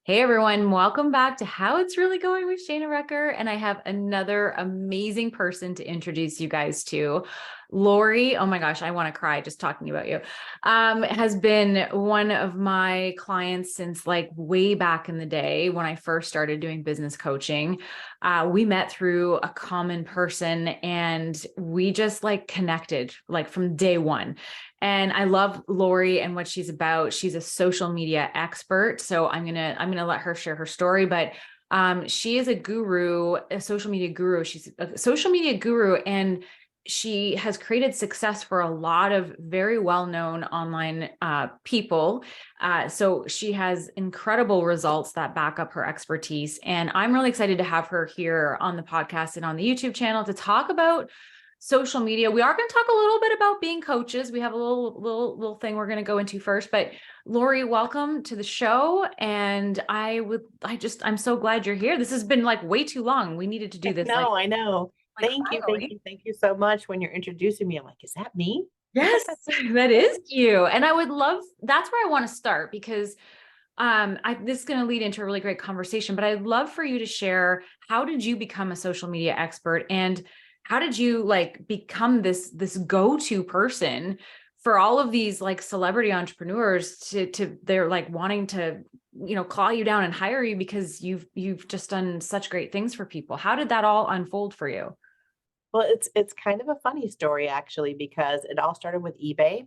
Hey everyone, welcome back to How It's Really Going with Shana Recker. And I have another amazing person to introduce you guys to. Lori, oh my gosh, I want to cry just talking about you, has been one of my clients since like way back in the day when I first started doing business coaching. We met through a common person and we just like connected like from day one. And I love Lori and what she's about. She's a social media expert. So I'm gonna let her share her story. But she is a guru, a social media guru. She's a social media guru, and she has created success for a lot of very well-known online people. So she has incredible results that back up her expertise. And I'm really excited to have her here on the podcast and on the YouTube channel to talk about social media. We are going to talk a little bit about being coaches. We have a little thing we're going to go into first, but Lori, welcome to the show. And I'm so glad you're here. This has been like way too long. We needed to do this. I know. Thank you. Finally. Thank you so much. When you're introducing me, I'm like, is that me? Yes, that is you. And I would love, that's where I want to start because this is going to lead into a really great conversation, but I'd love for you to share, how did you become a social media expert and how did you like become this go-to person for all of these like celebrity entrepreneurs to they're like wanting to, claw you down and hire you because you've just done such great things for people. How did that all unfold for you? Well, it's kind of a funny story actually, because it all started with eBay.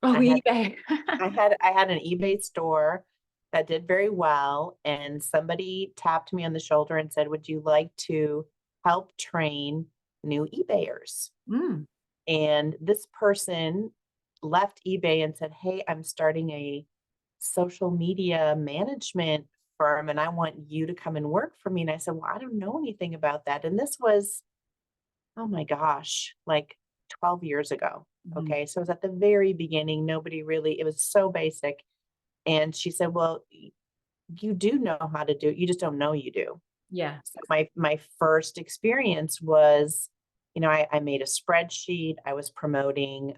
Oh, I had eBay. I had an eBay store that did very well, and somebody tapped me on the shoulder and said, "Would you like to help train new eBayers?" Mm, And this person left eBay and said, "Hey, I'm starting a social media management firm and I want you to come and work for me." And I said, "Well, I don't know anything about that." And this was, oh my gosh, like 12 years ago. mhm. Okay. So it was at the very beginning. Nobody really, it was so basic. And she said, "Well, you do know how to do it. You just don't know you do." Yeah. So my first experience was, I made a spreadsheet. I was promoting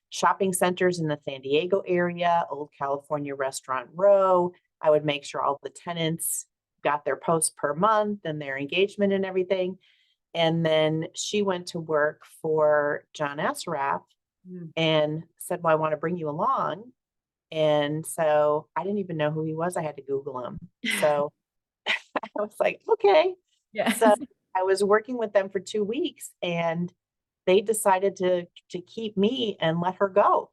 shopping centers in the San Diego area, Old California Restaurant Row. I would make sure all the tenants got their posts per month and their engagement and everything. And then she went to work for John Assaraf Mm. and said, "Well, I want to bring you along." And so I didn't even know who he was. I had to Google him. So I was like, okay. Yeah. So I was working with them for 2 weeks and they decided to keep me and let her go.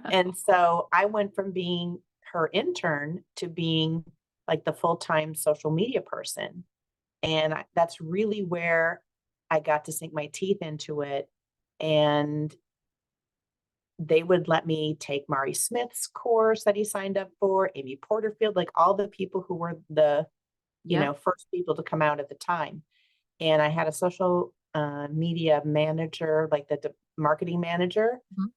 And so I went from being her intern to being like the full-time social media person. And that's really where I got to sink my teeth into it. And they would let me take Mari Smith's course that he signed up for, Amy Porterfield, like all the people who were the Yeah. first people to come out at the time. And I had a social media manager, like the marketing manager, Mhm.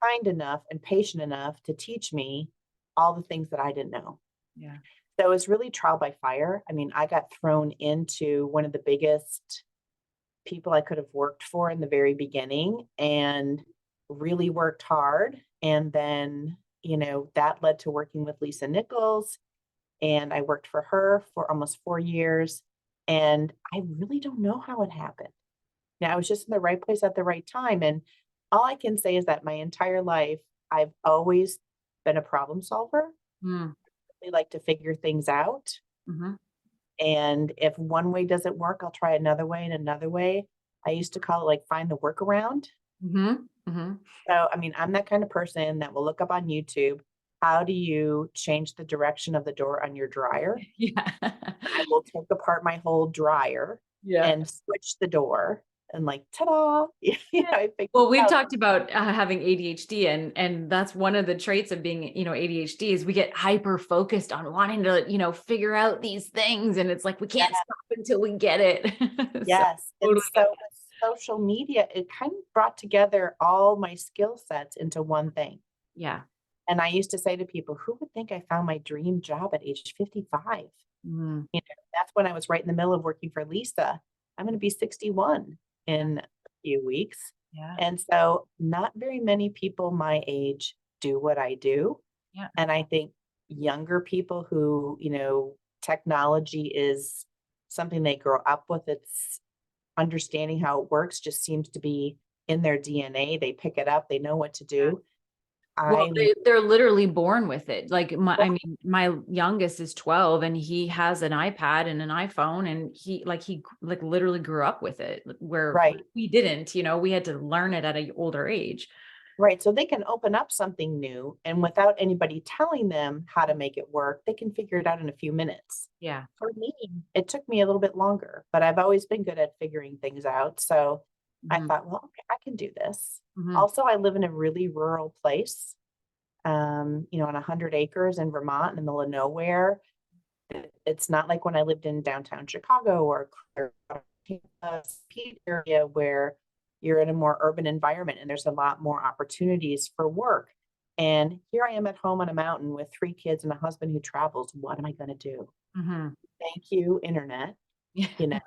kind enough and patient enough to teach me all the things that I didn't know. Yeah. So it was really trial by fire. I mean, I got thrown into one of the biggest people I could have worked for in the very beginning and really worked hard. And then, that led to working with Lisa Nichols. And I worked for her for almost 4 years. And I really don't know how it happened. Now, I was just in the right place at the right time. And all I can say is that my entire life, I've always been a problem solver. Mm. I like to figure things out. Mhm. And if one way doesn't work, I'll try another way and another way. I used to call it like find the workaround. Mhm. Mhm. So, I mean, I'm that kind of person that will look up on YouTube, how do you change the direction of the door on your dryer? Yeah. I will take apart my whole dryer Yeah. and switch the door and like, ta-da, I figured Well, it we've out. talked about having ADHD, and that's one of the traits of being, ADHD is we get hyper focused on wanting to, figure out these things, and it's like we can't stop until we get it. So Yes. And totally so get with social media, it kind of brought together all my skill sets into one thing. that. Yeah. And I used to say to people, who would think I found my dream job at age 55? Mm. That's when I was right in the middle of working for Lisa. I'm going to be 61 in a few weeks. Yeah. And so not very many people my age do what I do. Yeah. And I think younger people who, technology is something they grow up with. It's understanding how it works just seems to be in their DNA. They pick it up, they know what to do. Well, I they're literally born with it. Like I mean, my youngest is 12 and he has an iPad and an iPhone, and he literally grew up with it, where right, we didn't, we had to learn it at an older age. right. So they can open up something new, and without anybody telling them how to make it work, they can figure it out in a few minutes. Yeah. For me, it took me a little bit longer, but I've always been good at figuring things out. So I Hmm. thought, well, okay, I can do this. Hmm. Also, I live in a really rural place, on 100 acres in Vermont in the middle of nowhere. It's not like when I lived in downtown Chicago or Pete area where you're in a more urban environment and there's a lot more opportunities for work. And here I am at home on a mountain with 3 kids and a husband who travels. What am I going to do? Hmm. Thank you, internet, you know,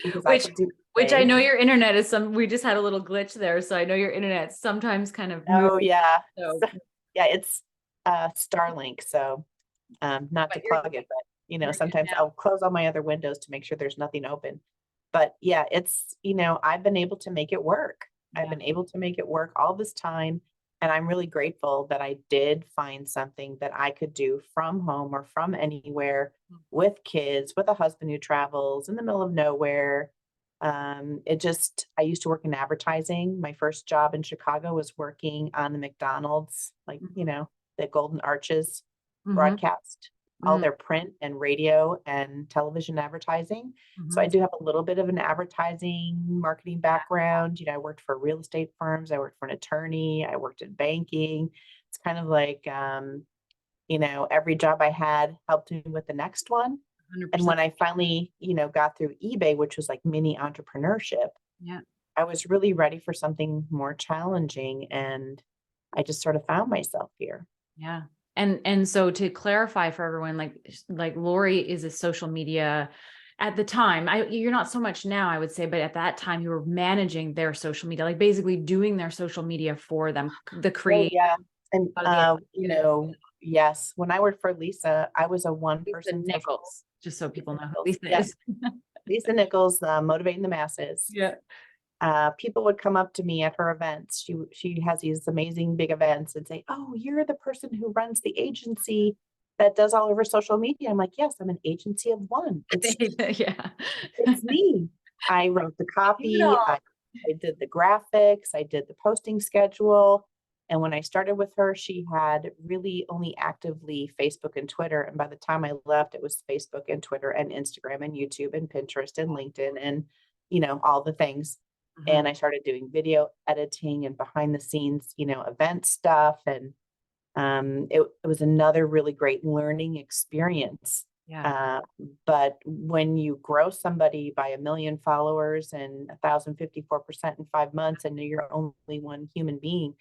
because I Which could do which I things. know your internet is we just had a little glitch there, so I know your internet sometimes kind of moves. Oh yeah. So, So, yeah, it's Starlink. So not to but you're plug it, but you're good sometimes now. I'll close all my other windows to make sure there's nothing open. But yeah, it's, I've been able to make it work. I've Yeah. been able to make it work all this time. And I'm really grateful that I did find something that I could do from home or from anywhere with kids, with a husband who travels in the middle of nowhere. I used to work in advertising. My first job in Chicago was working on the McDonald's, like, the Golden Arches Mm-hmm. broadcast, all their print and radio and television advertising. So I Hmm. do have a little bit of an advertising marketing background. I worked for real estate firms, I worked for an attorney, I worked in banking. It's kind of like, every job I had helped me with the next one. And 100%. when I finally, got through eBay, which was like mini entrepreneurship, Yeah. I was really ready for something more challenging. And I just sort of found myself here. Yeah. And so to clarify for everyone, like Lori is a social media at the time. You're not so much now, I would say, but at that time you were managing their social media, like basically doing their social media for them, the Oh, create yeah. And, of the yes, when I worked for Lisa, I was a Lisa one-person social. Nichols, just so Lisa people know who Nichols. Lisa Yep. is. Lisa Nichols, motivating the masses. Yeah. People would come up to me at her events. She has these amazing big events and say, "Oh, you're the person who runs the agency that does all of her social media." I'm like, "Yes, I'm an agency of one. Yeah. It's me." I wrote the Do it copy, all. I did the graphics, I did the posting schedule. And when I started with her, she had really only actively Facebook and Twitter. And by the time I left, it was Facebook and Twitter and Instagram and YouTube and Pinterest and LinkedIn and, all the things. Mhm. And I started doing video editing and behind the scenes, event stuff. And it was another really great learning experience. Yeah. Uh, but when you grow somebody by 1 million followers and 1,054% in 5 months, and you're only one human being,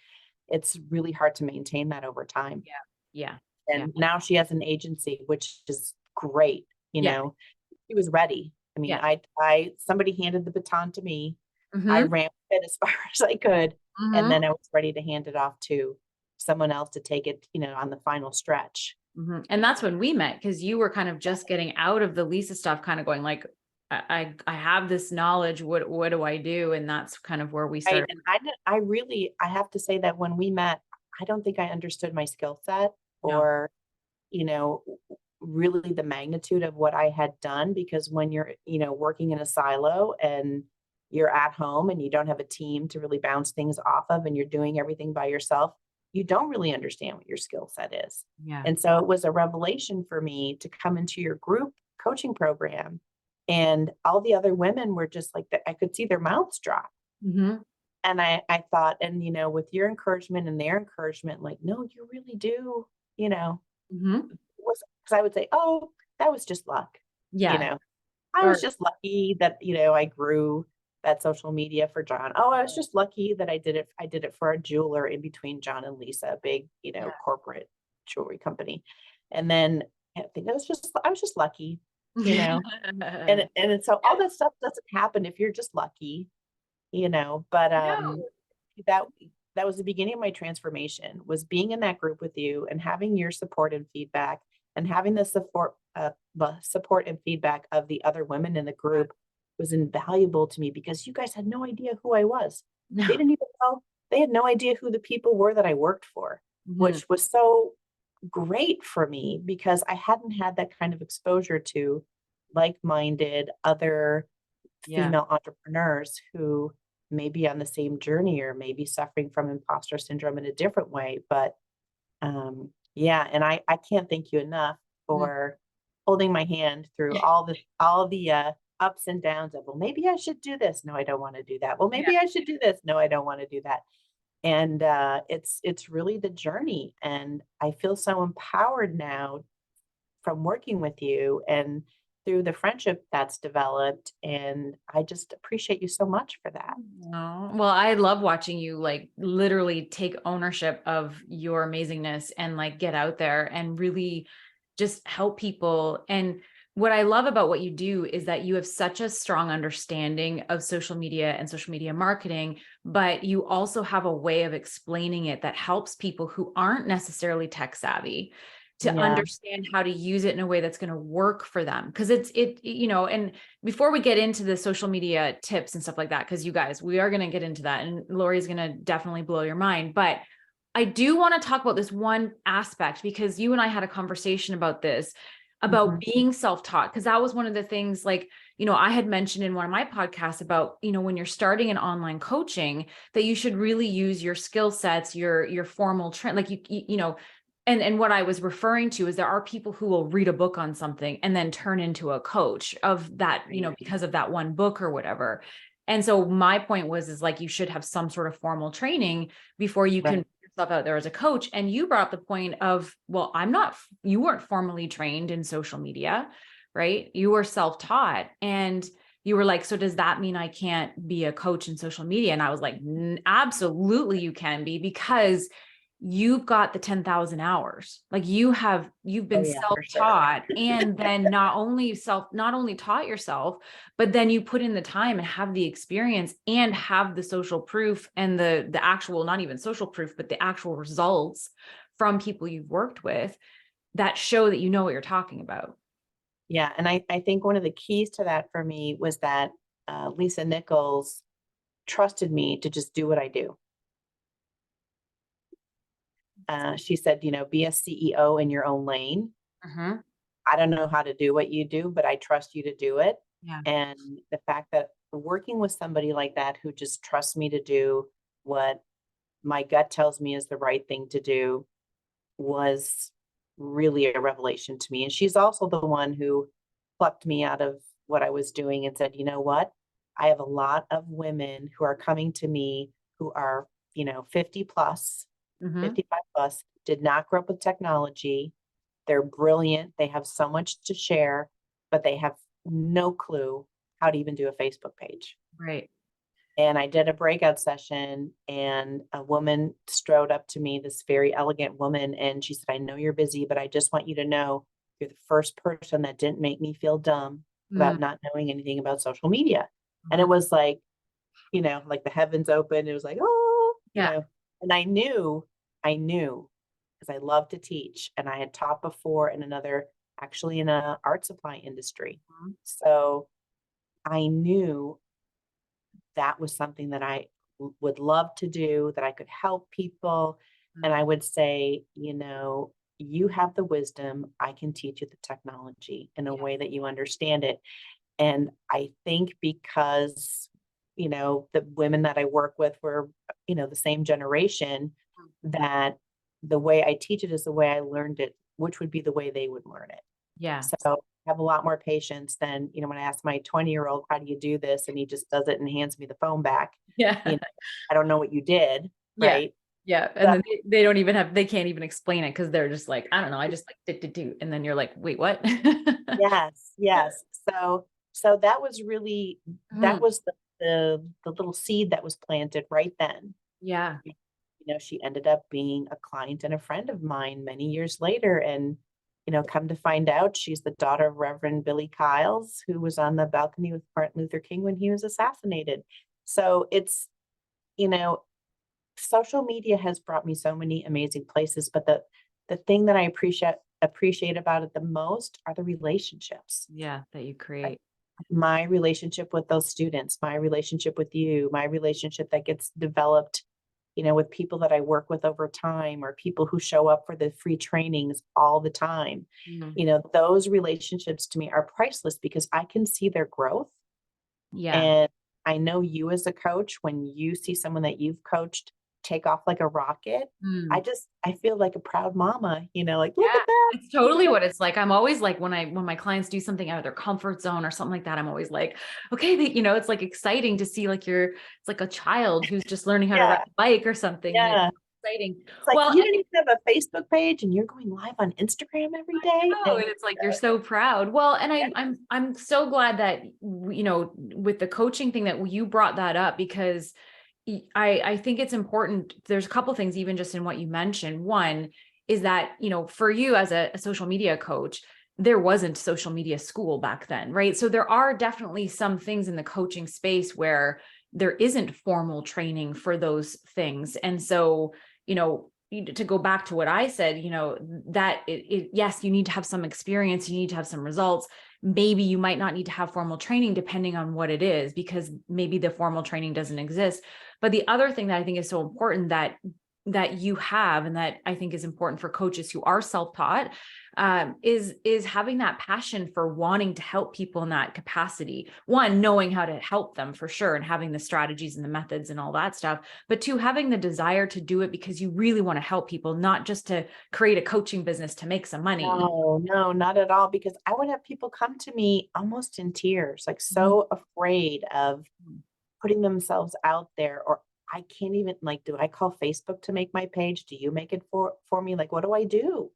it's really hard to maintain that over time. Yeah. Yeah. Yeah. And now she has an agency, which is great. Yeah. She was ready. I mean, Yeah. somebody handed the baton to me. I Hmm. ran with it as far as I could, and Hmm. then I was ready to hand it off to someone else to take it, on the final stretch. Hmm. And that's when we met, because you were kind of just getting out of the Lisa stuff, kind of going like, I have this knowledge. What do I do? And that's kind of where we Right, started. and I have to say that when we met, I don't think I understood my skill set No. or, you know, really the magnitude of what I had done, because when you're, working in a silo and you're at home and you don't have a team to really bounce things off of and you're doing everything by yourself, you don't really understand what your skill set is. Yeah. And so it was a revelation for me to come into your group coaching program, and all the other women were just like I could see their mouths drop. Hmm. And I thought, and with your encouragement and their encouragement, like, no, you really do, Hmm. was because I would say, oh, that was just luck. You Yeah. know, I was Or just lucky that, I grew that social media for John. Oh, I was just lucky that I did it. I did it for a jeweler in between John and Lisa, a big, yeah. corporate jewelry company. And then I think I was just lucky, you know, so all that stuff doesn't happen if you're just lucky, but No. that that was the beginning of my transformation, was being in that group with you and having your support and feedback and having the support and feedback of the other women in the group was invaluable to me because you guys had no idea who I was. They No. didn't even know, they had no idea who the people were that I worked for, Mhm. which was so great for me because I hadn't had that kind of exposure to like-minded other Yeah. female entrepreneurs who may be on the same journey or may be suffering from imposter syndrome in a different way. But yeah, and I can't thank you enough Mm. for holding my hand through all the ups and downs of, well, maybe I should do this. No, I don't want to do that. Well, Yeah. maybe I should do this. No, I don't want to do that. And it's really the journey. And I feel so empowered now from working with you and through the friendship that's developed. And I just appreciate you so much for that. Oh, well, I love watching you like literally take ownership of your amazingness and like get out there and really just help people. And what I love about what you do is that you have such a strong understanding of social media and social media marketing, but you also have a way of explaining it that helps people who aren't necessarily tech savvy to Yeah. understand how to use it in a way that's going to work for them. Because and before we get into the social media tips and stuff like that, because you guys, we are going to get into that and Lori's going to definitely blow your mind. But I do want to talk about this one aspect because you and I had a conversation about this, about Mhm. being self-taught, because that was one of the things like, I had mentioned in one of my podcasts about, when you're starting an online coaching, that you should really use your skill sets, your formal trend, like and what I was referring to is there are people who will read a book on something and then turn into a coach of that, Right. because of that one book or whatever. And so my point is like, you should have some sort of formal training before you can Right. put yourself out there as a coach. And you brought up the point of, well, you weren't formally trained in social media, right? You were self-taught and you were like, so does that mean I can't be a coach in social media? And I was like, absolutely you can be, because you've got the 10,000 hours. Like you've Oh been yeah, for sure. self-taught and then not only taught yourself, but then you put in the time and have the experience and have the social proof and the actual, not even social proof, but the actual results from people you've worked with that show that you know what you're talking about. Yeah, and I think one of the keys to that for me was that Lisa Nichols trusted me to just do what I do. She said, be a CEO in your own lane. Mhm. I don't know how to do what you do, but I trust you to do it. Yeah. And the fact that working with somebody like that who just trusts me to do what my gut tells me is the right thing to do was really a revelation to me. And she's also the one who plucked me out of what I was doing and said, you know what? I have a lot of women who are coming to me who are, 50 plus, Mhm. 55 plus, did not grow up with technology. They're brilliant. They have so much to share, but they have no clue how to even do a Facebook page. Right. And I did a breakout session, and a woman strode up to me, this very elegant woman, and she said, I know you're busy, but I just want you to know you're the first person that didn't make me feel dumb Mm. about not knowing anything about social media. And it Mhm. was like, like the heavens opened. It was like, oh, Yeah. and I knew because I love to teach and I had taught before in actually in a art supply industry. Mhm. So I knew that was something that I would love to do, that I could help people. And I would say, you have the wisdom. I can teach you the technology in a Yeah. way that you understand it. And I think because, the women that I work with were, the same generation, that the way I teach it is the way I learned it, which would be the way they would learn it. Yeah. So I have a lot more patience than, when I ask my 20-year-old, how do you do this? And he just does it and hands me the phone back. Yeah. You know, I don't know what you did, Yeah. right? Yeah. And But then they don't even they can't even explain it because they're just like, I don't know. I just like do. And then you're like, wait, what? yes, yes. So that was really that Mhm. was the little seed that was planted right then. Yeah. She ended up being a client and a friend of mine many years later. And, come to find out, she's the daughter of Reverend Billy Kyles, who was on the balcony with Martin Luther King when he was assassinated. So it's, you know, social media has brought me so many amazing places, but the thing that I appreciate about it the most are the relationships. Yeah, that you Like, create. my relationship with those students, my relationship with you, my relationship that gets developed, with people that I work with over time, or people who show up for the free trainings all the time. Mhm. Those relationships to me are priceless because I can see their growth. Yeah. And I know you as a coach, when you see someone that you've coached take off like a rocket, Mm. I feel like a proud mama, like, look Yeah, at that. it's totally what it's like. I'm always like when my clients do something out of their comfort zone or something like that, I'm always like, okay, it's like exciting to see like it's like a child who's just learning how to ride Yeah. a bike or something. And it's Yeah. exciting. It's like, Well, you don't even have a Facebook page and you're going live on Instagram every day. oh, and And it's like you're so proud. Well, and yeah, I'm so glad that with the coaching thing that you brought that up because I think it's important. There's a couple things even just in what you mentioned. One is that, for you as a social media coach, there wasn't social media school back then, right? So there are definitely some things in the coaching space where there isn't formal training for those things. And so, to go back to what I said, that yes, you need to have some experience, you need to have some results. Maybe you might not need to have formal training depending on what it is, because maybe the formal training doesn't exist. But the other thing that I think is so important that you have, and that I think is important for coaches who are self-taught, is having that passion for wanting to help people in that capacity. One, knowing how to help them for sure, and having the strategies and the methods and all that stuff. But two, having the desire to do it because you really want to help people, not just to create a coaching business to make some money. no, not at all. Because I would have people come to me almost in tears, like Mhm. so afraid of putting themselves out there. Or I can't even, like, do I call Facebook to make my page? Do you make it for me? Like, what do I do?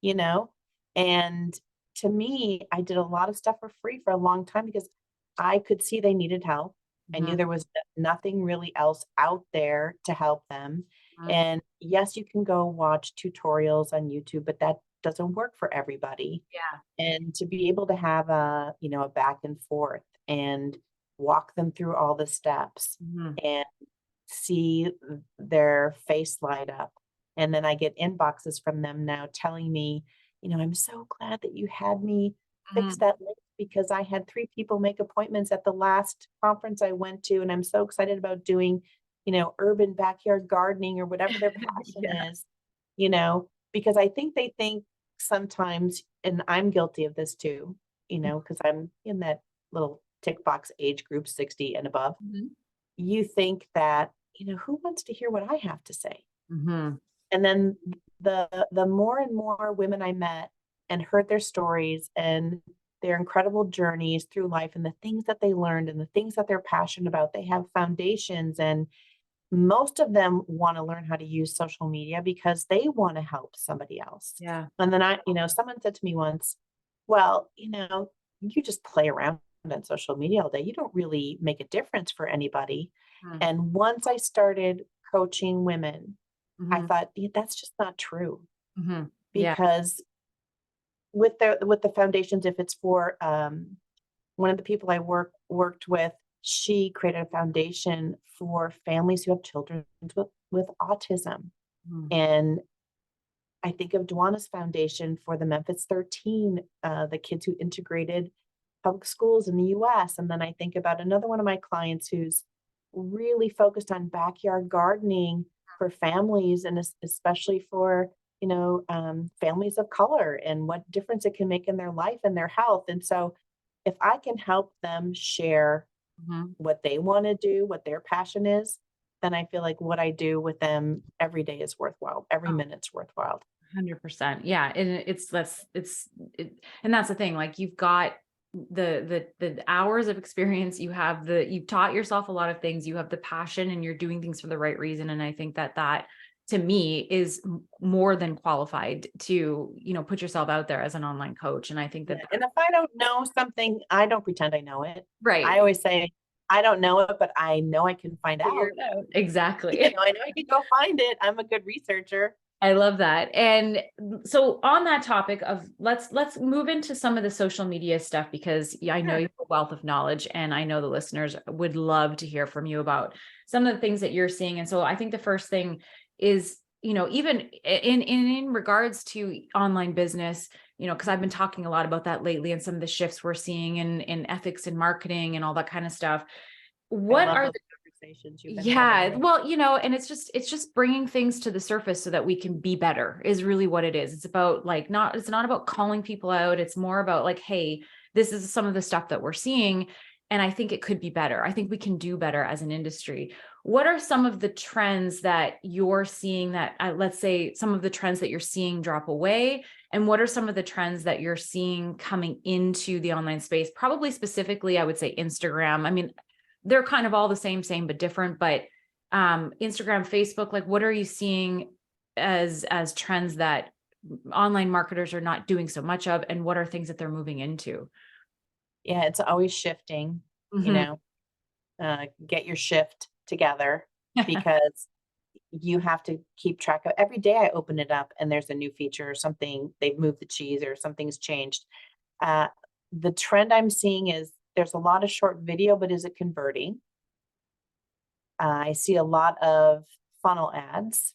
You know? And to me, I did a lot of stuff for free for a long time because I could see they needed help. I knew Mhm. there was nothing really else out there to help them. Mhm. And yes, you can go watch tutorials on YouTube, but that doesn't work for everybody. Yeah. And to be able to have a back and forth and walk them through all the steps Mhm. and see their face light up. And then I get inboxes from them now telling me, I'm so glad that you had me fix Mhm. that link because I had 3 people make appointments at the last conference I went to. And I'm so excited about doing, urban backyard gardening or whatever their passion Yeah. is, because I think they think sometimes, and I'm guilty of this too, because I'm in that little tick box age group, 60 and above. Mhm. You think that, who wants to hear what I have to say? Mhm. And then the more and more women I met and heard their stories and their incredible journeys through life and the things that they learned and the things that they're passionate about, they have foundations, and most of them want to learn how to use social media because they want to help somebody else. Yeah. And then someone said to me once, well, you just play around on social media all day. You don't really make a difference for anybody. Mhm. And once I started coaching women, I Mhm. thought, "Yeah, that's just not true." Mhm. Yeah. Because with the foundations, if it's for one of the people I worked with, she created a foundation for families who have children with autism. Mhm. And I think of Dwana's foundation for the Memphis 13, the kids who integrated public schools in the US. And then I think about another one of my clients who's really focused on backyard gardening for families, and especially for, families of color and what difference it can make in their life and their health. And so if I can help them share Mhm. what they want to do, what their passion is, then I feel like what I do with them every day is worthwhile. Every minute's worthwhile. 100%. Yeah. And and that's the thing. Like you've got the hours of experience, you've taught yourself a lot of things, you have the passion, and you're doing things for the right reason. And I think that to me is more than qualified to, put yourself out there as an online coach. And I think Yeah, that and if I don't know something, I don't pretend I know it. I right. always say, "I don't know it, but I know I can find Figure out." it out. Exactly. I know I can go find it. I'm a good researcher. I love that. And so on that topic of let's move into some of the social media stuff, because I know Sure. you have a wealth of knowledge, and I know the listeners would love to hear from you about some of the things that you're seeing. And so I think the first thing is, even in regards to online business, because I've been talking a lot about that lately, and some of the shifts we're seeing in ethics and marketing and all that kind of stuff. I What love are those conversations you've been Yeah, having. well, and it's just bringing things to the surface so that we can be better is really what it is. It's about it's not about calling people out. It's more about like, hey, this is some of the stuff that we're seeing, and I think it could be better. I think we can do better as an industry. What are some of the trends that you're seeing that, let's say some of the trends that you're seeing drop away, and what are some of the trends that you're seeing coming into the online space? Probably specifically, I would say Instagram. I mean, they're kind of all the same but different, but Instagram, Facebook, like what are you seeing as trends that online marketers are not doing so much of, and what are things that they're moving into? Yeah, it's always shifting, you Mhm. know, get your shift together because you have to keep track of every day I open it up and there's a new feature or something, they've moved the cheese or something's changed. Uh, the trend I'm seeing is there's a lot of short video, but is it converting? I see a lot of funnel ads,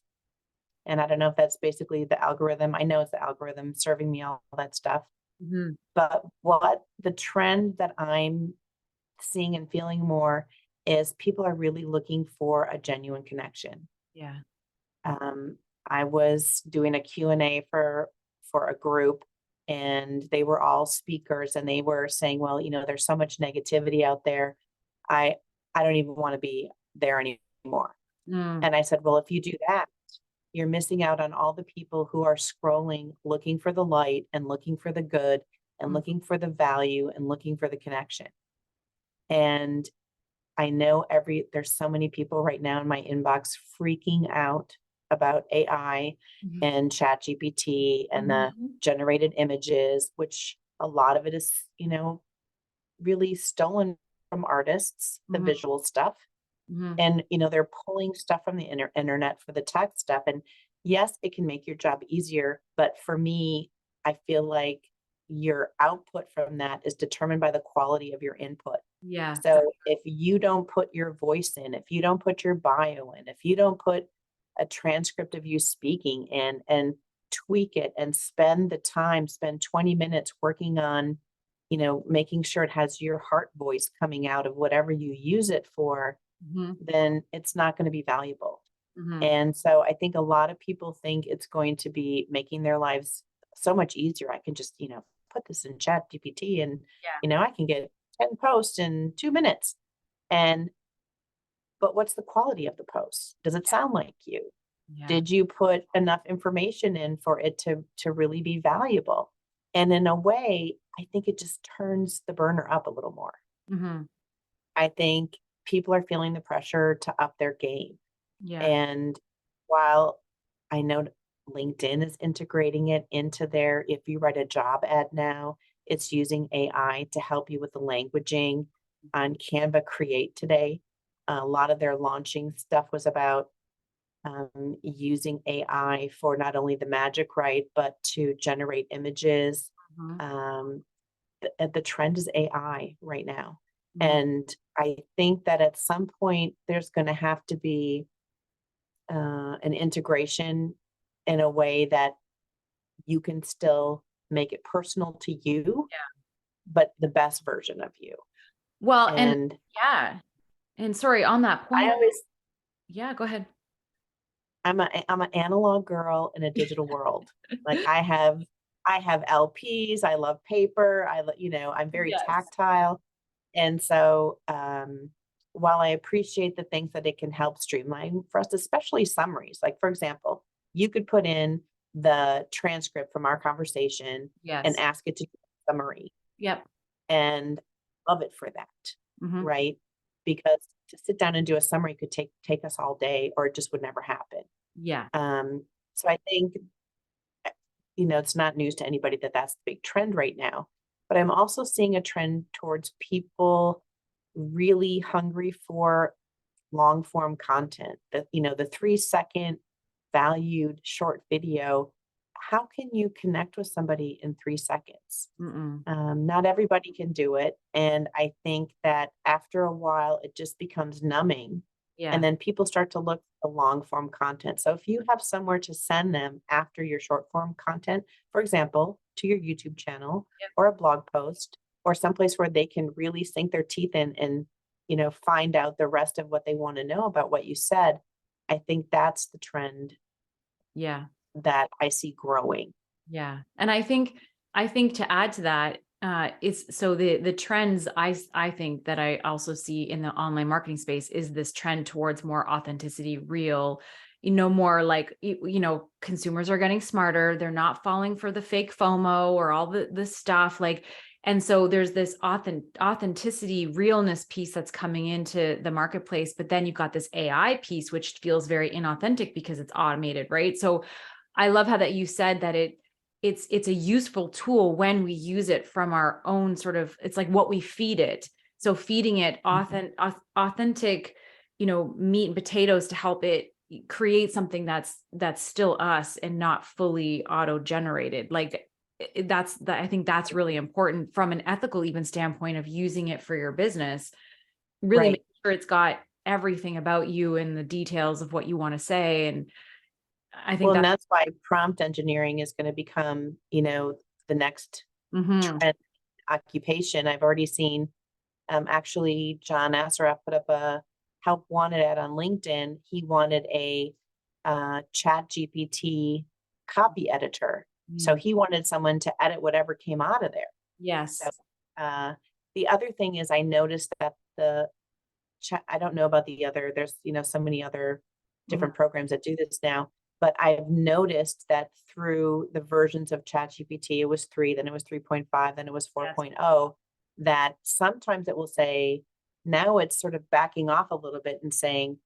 and I don't know if that's basically the algorithm. I know it's the algorithm serving me all that stuff. Mhm. But what the trend that I'm seeing and feeling more is people are really looking for a genuine connection. Yeah. Um, I was doing a Q&A for a group, and they were all speakers, and they were saying, well, there's so much negativity out there. I I don't even want to be there anymore. Mm. And I said, well, if you do that, you're missing out on all the people who are scrolling, looking for the light and looking for the good and Mm. looking for the value and looking for the connection. And I know there's so many people right now in my inbox freaking out about AI Mhm. and chat GPT and the Mhm. generated images, which a lot of it is, really stolen from artists, the Mhm. visual stuff. Mhm. And, they're pulling stuff from the internet for the tech stuff. And yes, it can make your job easier. But for me, I feel like your output from that is determined by the quality of your input. Yeah. So if you don't put your voice in, if you don't put your bio in, if you don't put a transcript of you speaking in and tweak it and spend 20 minutes working on, making sure it has your heart voice coming out of whatever you use it for, Mhm. then it's not going to be valuable. Mhm. And so I think a lot of people think it's going to be making their lives so much easier. I can just, put this in chat GPT and, Yeah. I can get 10 posts in 2 minutes. And, but what's the quality of the post? Does it sound like you? Yeah. Did you put enough information in for it to really be valuable? And in a way, I think it just turns the burner up a little more. Mhm. I think people are feeling the pressure to up their game. Yeah. And while I know LinkedIn is integrating it into if you write a job ad now, it's using AI to help you with the languaging on Canva Create today. A lot of their launching stuff was about using AI for not only the magic right, but to generate images. Mhm. Um, the trend is AI right now. Mhm. And I think that at some point there's going to have to be an integration in a way that you can still make it personal to you, but the best version of you. Well, and And yeah. And sorry, on that I point, always, yeah, go ahead. I'm an analog girl in a digital world. Like I have LPs. I love paper. I'm very Yes. tactile. And so, while I appreciate the things that it can help streamline for us, especially summaries, like for example, you could put in the transcript from our conversation and Yes. ask it to do a summary Yep. and love it for that, Mhm. right? Because to sit down and do a summary could take us all day or it just would never happen. Yeah. So I think it's not news to anybody that that's the big trend right now. But I'm also seeing a trend towards people really hungry for long form content. The 3-second, valued short video, how can you connect with somebody in 3 seconds? Mm-mm. Not everybody can do it. And I think that after a while, it just becomes numbing. And Yeah. then people start to look for long form content. So if you have somewhere to send them after your short form content, for example, to your YouTube channel Yep. or a blog post or someplace where they can really sink their teeth in and, find out the rest of what they want to know about what you said, I think that's the trend Yeah. that I see growing. Yeah. And I think to add to that, it's so the trends I think that I also see in the online marketing space is this trend towards more authenticity, real, more like, consumers are getting smarter. They're not falling for the fake FOMO or all the stuff like, and so there's this authenticity, realness piece that's coming into the marketplace. But then you've got this AI piece, which feels very inauthentic because it's automated, right? So I love how that you said that it's a useful tool when we use it from our own sort of, it's like what we feed it. So feeding it authentic, meat and potatoes to help it create something that's still us and not fully auto generated. Like I think that's really important from an ethical even standpoint of using it for your business. Really Right. make sure it's got everything about you and the details of what you want to say. And I think Well, and that's that's why prompt engineering is going to become, the next mhm. trend occupation. I've already seen, actually, John Assaraf put up a help wanted ad on LinkedIn. He wanted a chat GPT copy editor. So Mm. he wanted someone to edit whatever came out of there. So Yes. uh, the other thing is I noticed that the chat, I don't know about the other, there's, so many other Mhm. different programs that do this now, but I've noticed that through the versions of ChatGPT, it was 3, then it was 3.5, then it was Yes. 4.0, that sometimes it will say, now it's sort of backing off a little bit and saying,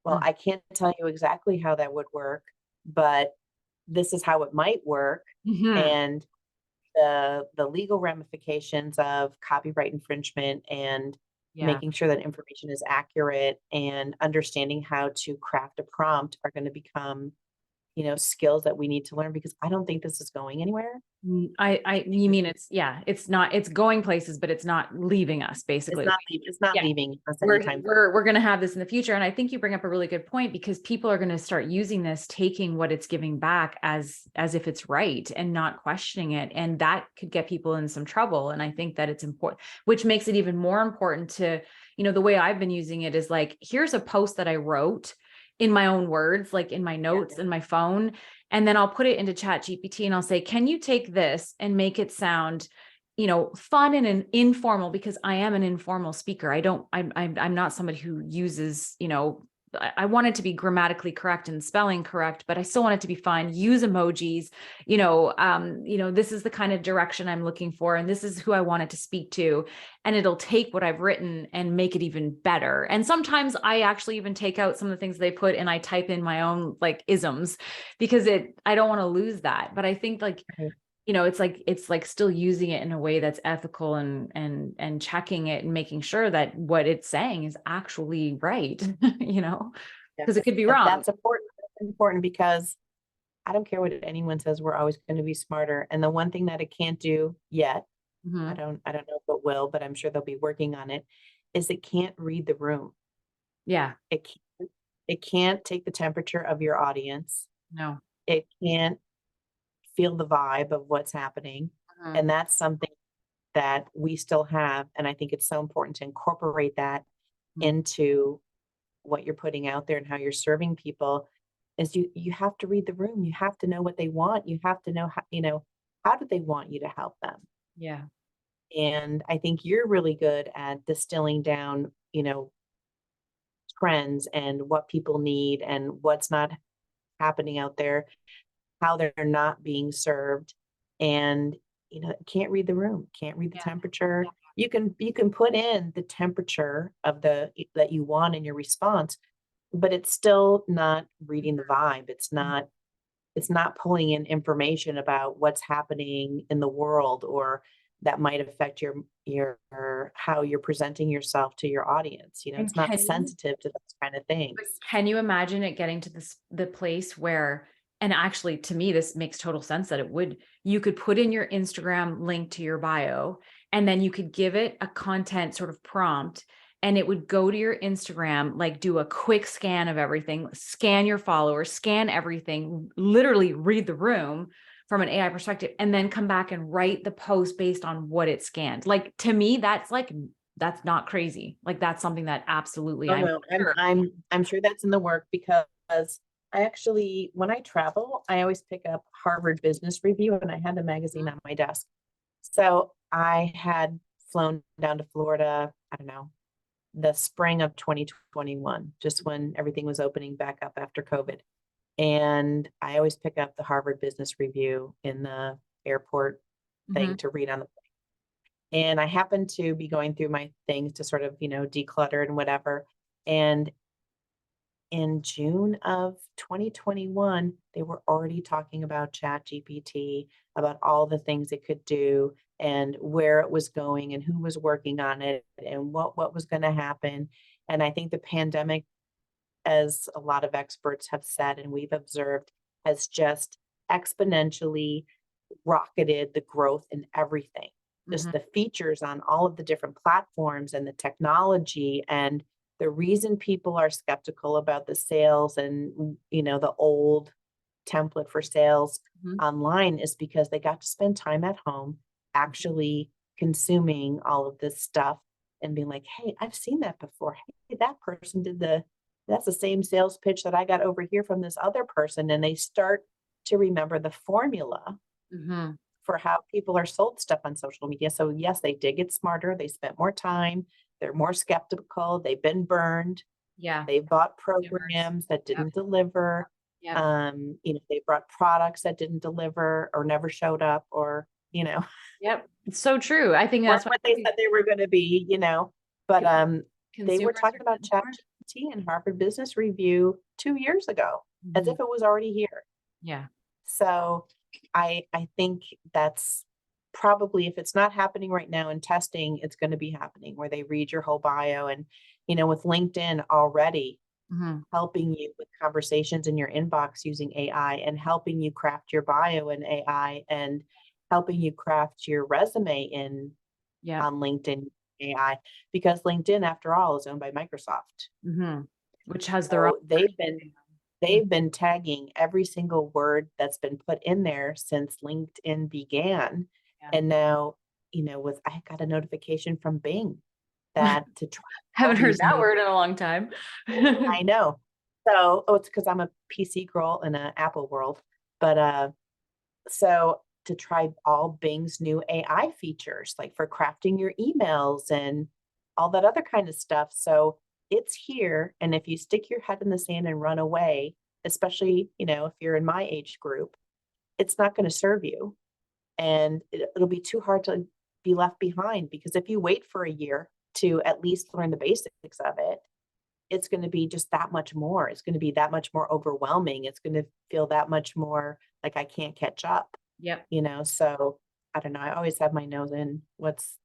well, Mm. I can't tell you exactly how that would work, but this is how it might work. Mhm. And the legal ramifications of copyright infringement and Yeah. making sure that information is accurate and understanding how to craft a prompt are going to become, skills that we need to learn because I don't think this is going anywhere. You mean it's not, it's going places, but it's not leaving us It's basically. not it's not Yeah. leaving us We're anytime soon. we're we're going to have this in the future. And I think you bring up a really good point because people are going to start using this, taking what it's giving back as if it's right and not questioning it. And that could get people in some trouble. And I think that it's important, which makes it even more important to, the way I've been using it is like, here's a post that I wrote in my own words, like in my Yeah. notes in my phone. And then I'll put it into Chat GPT and I'll say, can you take this and make it sound fun and an informal, because I am an informal speaker. I'm not somebody who uses, I want it to be grammatically correct and spelling correct, but I still want it to be fun. Use emojis, this is the kind of direction I'm looking for. And this is who I want it to speak to. And it'll take what I've written and make it even better. And sometimes I actually even take out some of the things they put and I type in my own like isms because I don't want to lose that. But I think like, Right. it's like still using it in a way that's ethical and checking it and making sure that what it's saying is actually right, because it Yes. could be And wrong. that's important. That's important because I don't care what anyone says, we're always going to be smarter. And the one thing that it can't do yet, Mhm. I don't know if it will, but I'm sure they'll be working on it, is it can't read the room. Yeah, It it can't take the temperature of your audience. no. It can't feel the vibe of what's happening. Mhm. And that's something that we still have. And I think it's so important to incorporate that Mhm. into what you're putting out there and how you're serving people is you have to read the room. You have to know what they want. You have to know how, how do they want you to help them? Yeah. And I think you're really good at distilling down, trends and what people need and what's not happening out there, how they're not being served. And, can't read the room, can't read the Yeah. temperature. You can put in the temperature of that you want in your response, but it's still not reading the vibe. It's not pulling in information about what's happening in the world or that might affect your how you're presenting yourself to your audience. You know, And it's not sensitive to those kind of things. can you imagine it getting to the place where, and actually to me, this makes total sense that it would, you could put in your Instagram link to your bio, and then you could give it a content sort of prompt, and it would go to your Instagram, like do a quick scan of everything, scan your followers, scan everything, literally read the room from an AI perspective, and then come back and write the post based on what it scanned. Like, to me, that's not crazy. Like, that's something that absolutely Oh I'm no, sure. I'm sure that's in the work, because I actually, when I travel, I always pick up Harvard Business Review, and I had the magazine on my desk. So I had flown down to Florida, I don't know, the spring of 2021, just when everything was opening back up after COVID. And I always pick up the Harvard Business Review in the airport thing Mhm. to read on the plane. And I happened to be going through my things to sort of, declutter and whatever. And in June of 2021, they were already talking about ChatGPT, about all the things it could do and where it was going and who was working on it and what was going to happen. And I think the pandemic, as a lot of experts have said and we've observed, has just exponentially rocketed the growth in everything. Just Mhm. the features on all of the different platforms and the technology, and the reason people are skeptical about the sales and the old template for sales Mhm. online is because they got to spend time at home actually consuming all of this stuff and being like, hey, I've seen that before. Hey, that person that's the same sales pitch that I got over here from this other person. And they start to remember the formula Mhm. for how people are sold stuff on social media. So yes, they did get smarter. They spent more time. They're more skeptical. They've been burned. Yeah. They bought Consumers. programs that Yep. didn't deliver. Yep. They brought products that didn't deliver or never showed up, or, Yep. It's so true. I think that's weren't why what they said they were going to be. But people, they were consumers are talking about getting more. ChatGPT and Harvard Business Review 2 years ago, as Mhm. if it was already here. Yeah. So I think that's probably, if it's not happening right now in testing, it's going to be happening where they read your whole bio. And with LinkedIn already Mhm. helping you with conversations in your inbox using AI, and helping you craft your bio in AI, and helping you craft your resume in Yep. on LinkedIn AI, because LinkedIn, after all, is owned by Microsoft. Mhm. Which has their own So they've been version. Mhm. they've been tagging every single word that's been put in there since LinkedIn began. Yeah. And now, with I got a notification from Bing that to try all Haven't heard these that new. word in a long time. I know. So, it's because I'm a PC girl in a Apple world. But so to try all Bing's new AI features, like for crafting your emails and all that other kind of stuff. So it's here. And if you stick your head in the sand and run away, especially, if you're in my age group, it's not going to serve you. And it'll be too hard to be left behind, because if you wait for a year to at least learn the basics of it, it's going to be just that much more. It's going to be that much more overwhelming. It's going to feel that much more like I can't catch up. Yep. So I don't know. I always have my nose in What's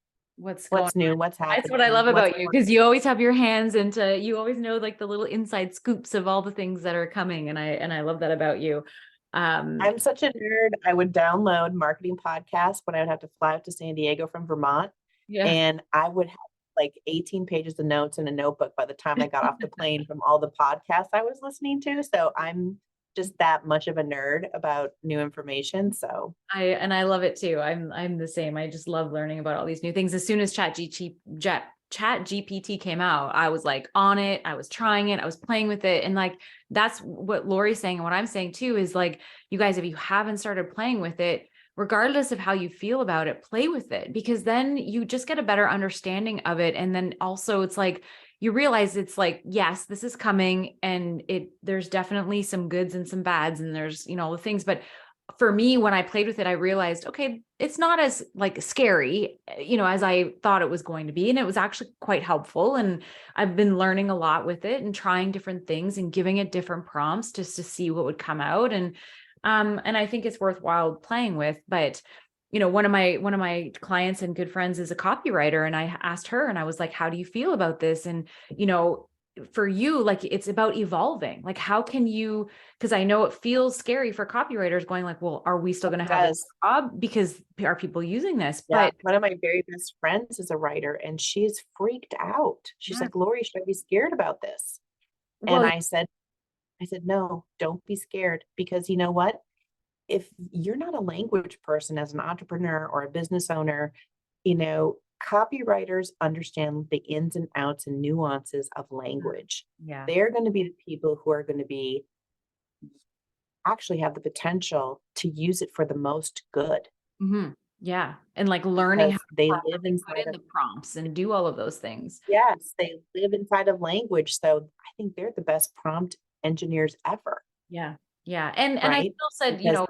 going what's new, on? what's That's what I happening, love what's about you, because you always have your hands into, you always know like the little inside scoops of all the things that are coming. And I love that about you. Um, I'm such a nerd. I would download marketing podcasts when I would have to fly out to San Diego from Vermont, yeah. and I would have like 18 pages of notes in a notebook by the time I got off the plane from all the podcasts I was listening to. So I'm just that much of a nerd about new information. So I love it too. I'm the same. I just love learning about all these new things. As soon as Chat GPT came out, I was like on it. I was trying it. I was playing with it. And like, that's what Lori's saying. And what I'm saying too is like, you guys, if you haven't started playing with it, regardless of how you feel about it, play with it, because then you just get a better understanding of it. And then also it's like, you realize it's like, yes, this is coming, and there's definitely some goods and some bads, and there's, the things, but for me, when I played with it, I realized, okay, it's not as like scary, as I thought it was going to be. And it was actually quite helpful. And I've been learning a lot with it and trying different things and giving it different prompts just to see what would come out. And I think it's worthwhile playing with, but one of my clients and good friends is a copywriter, and I asked her, and I was like, how do you feel about this? And, for you, like, it's about evolving. Like, how can you, because I know it feels scary for copywriters going like, well, are we still going to It have this does. job? Because are people using this? Yeah. But One of my very best friends is a writer and she's freaked out. She's yeah, like, Lori, should I be scared about this? And well, I said, no, don't be scared, because you know what? If you're not a language person as an entrepreneur or a business owner, copywriters understand the ins and outs and nuances of language. yeah. They're going to be the people who are going to be actually have the potential to use it for the most good, Hmm. Yeah. And like learning how because to they live properly put inside in of, the prompts and do all of those things. yes, they live inside of language. So I think they're the best prompt engineers ever, Yeah. Yeah. And I right? still said, Because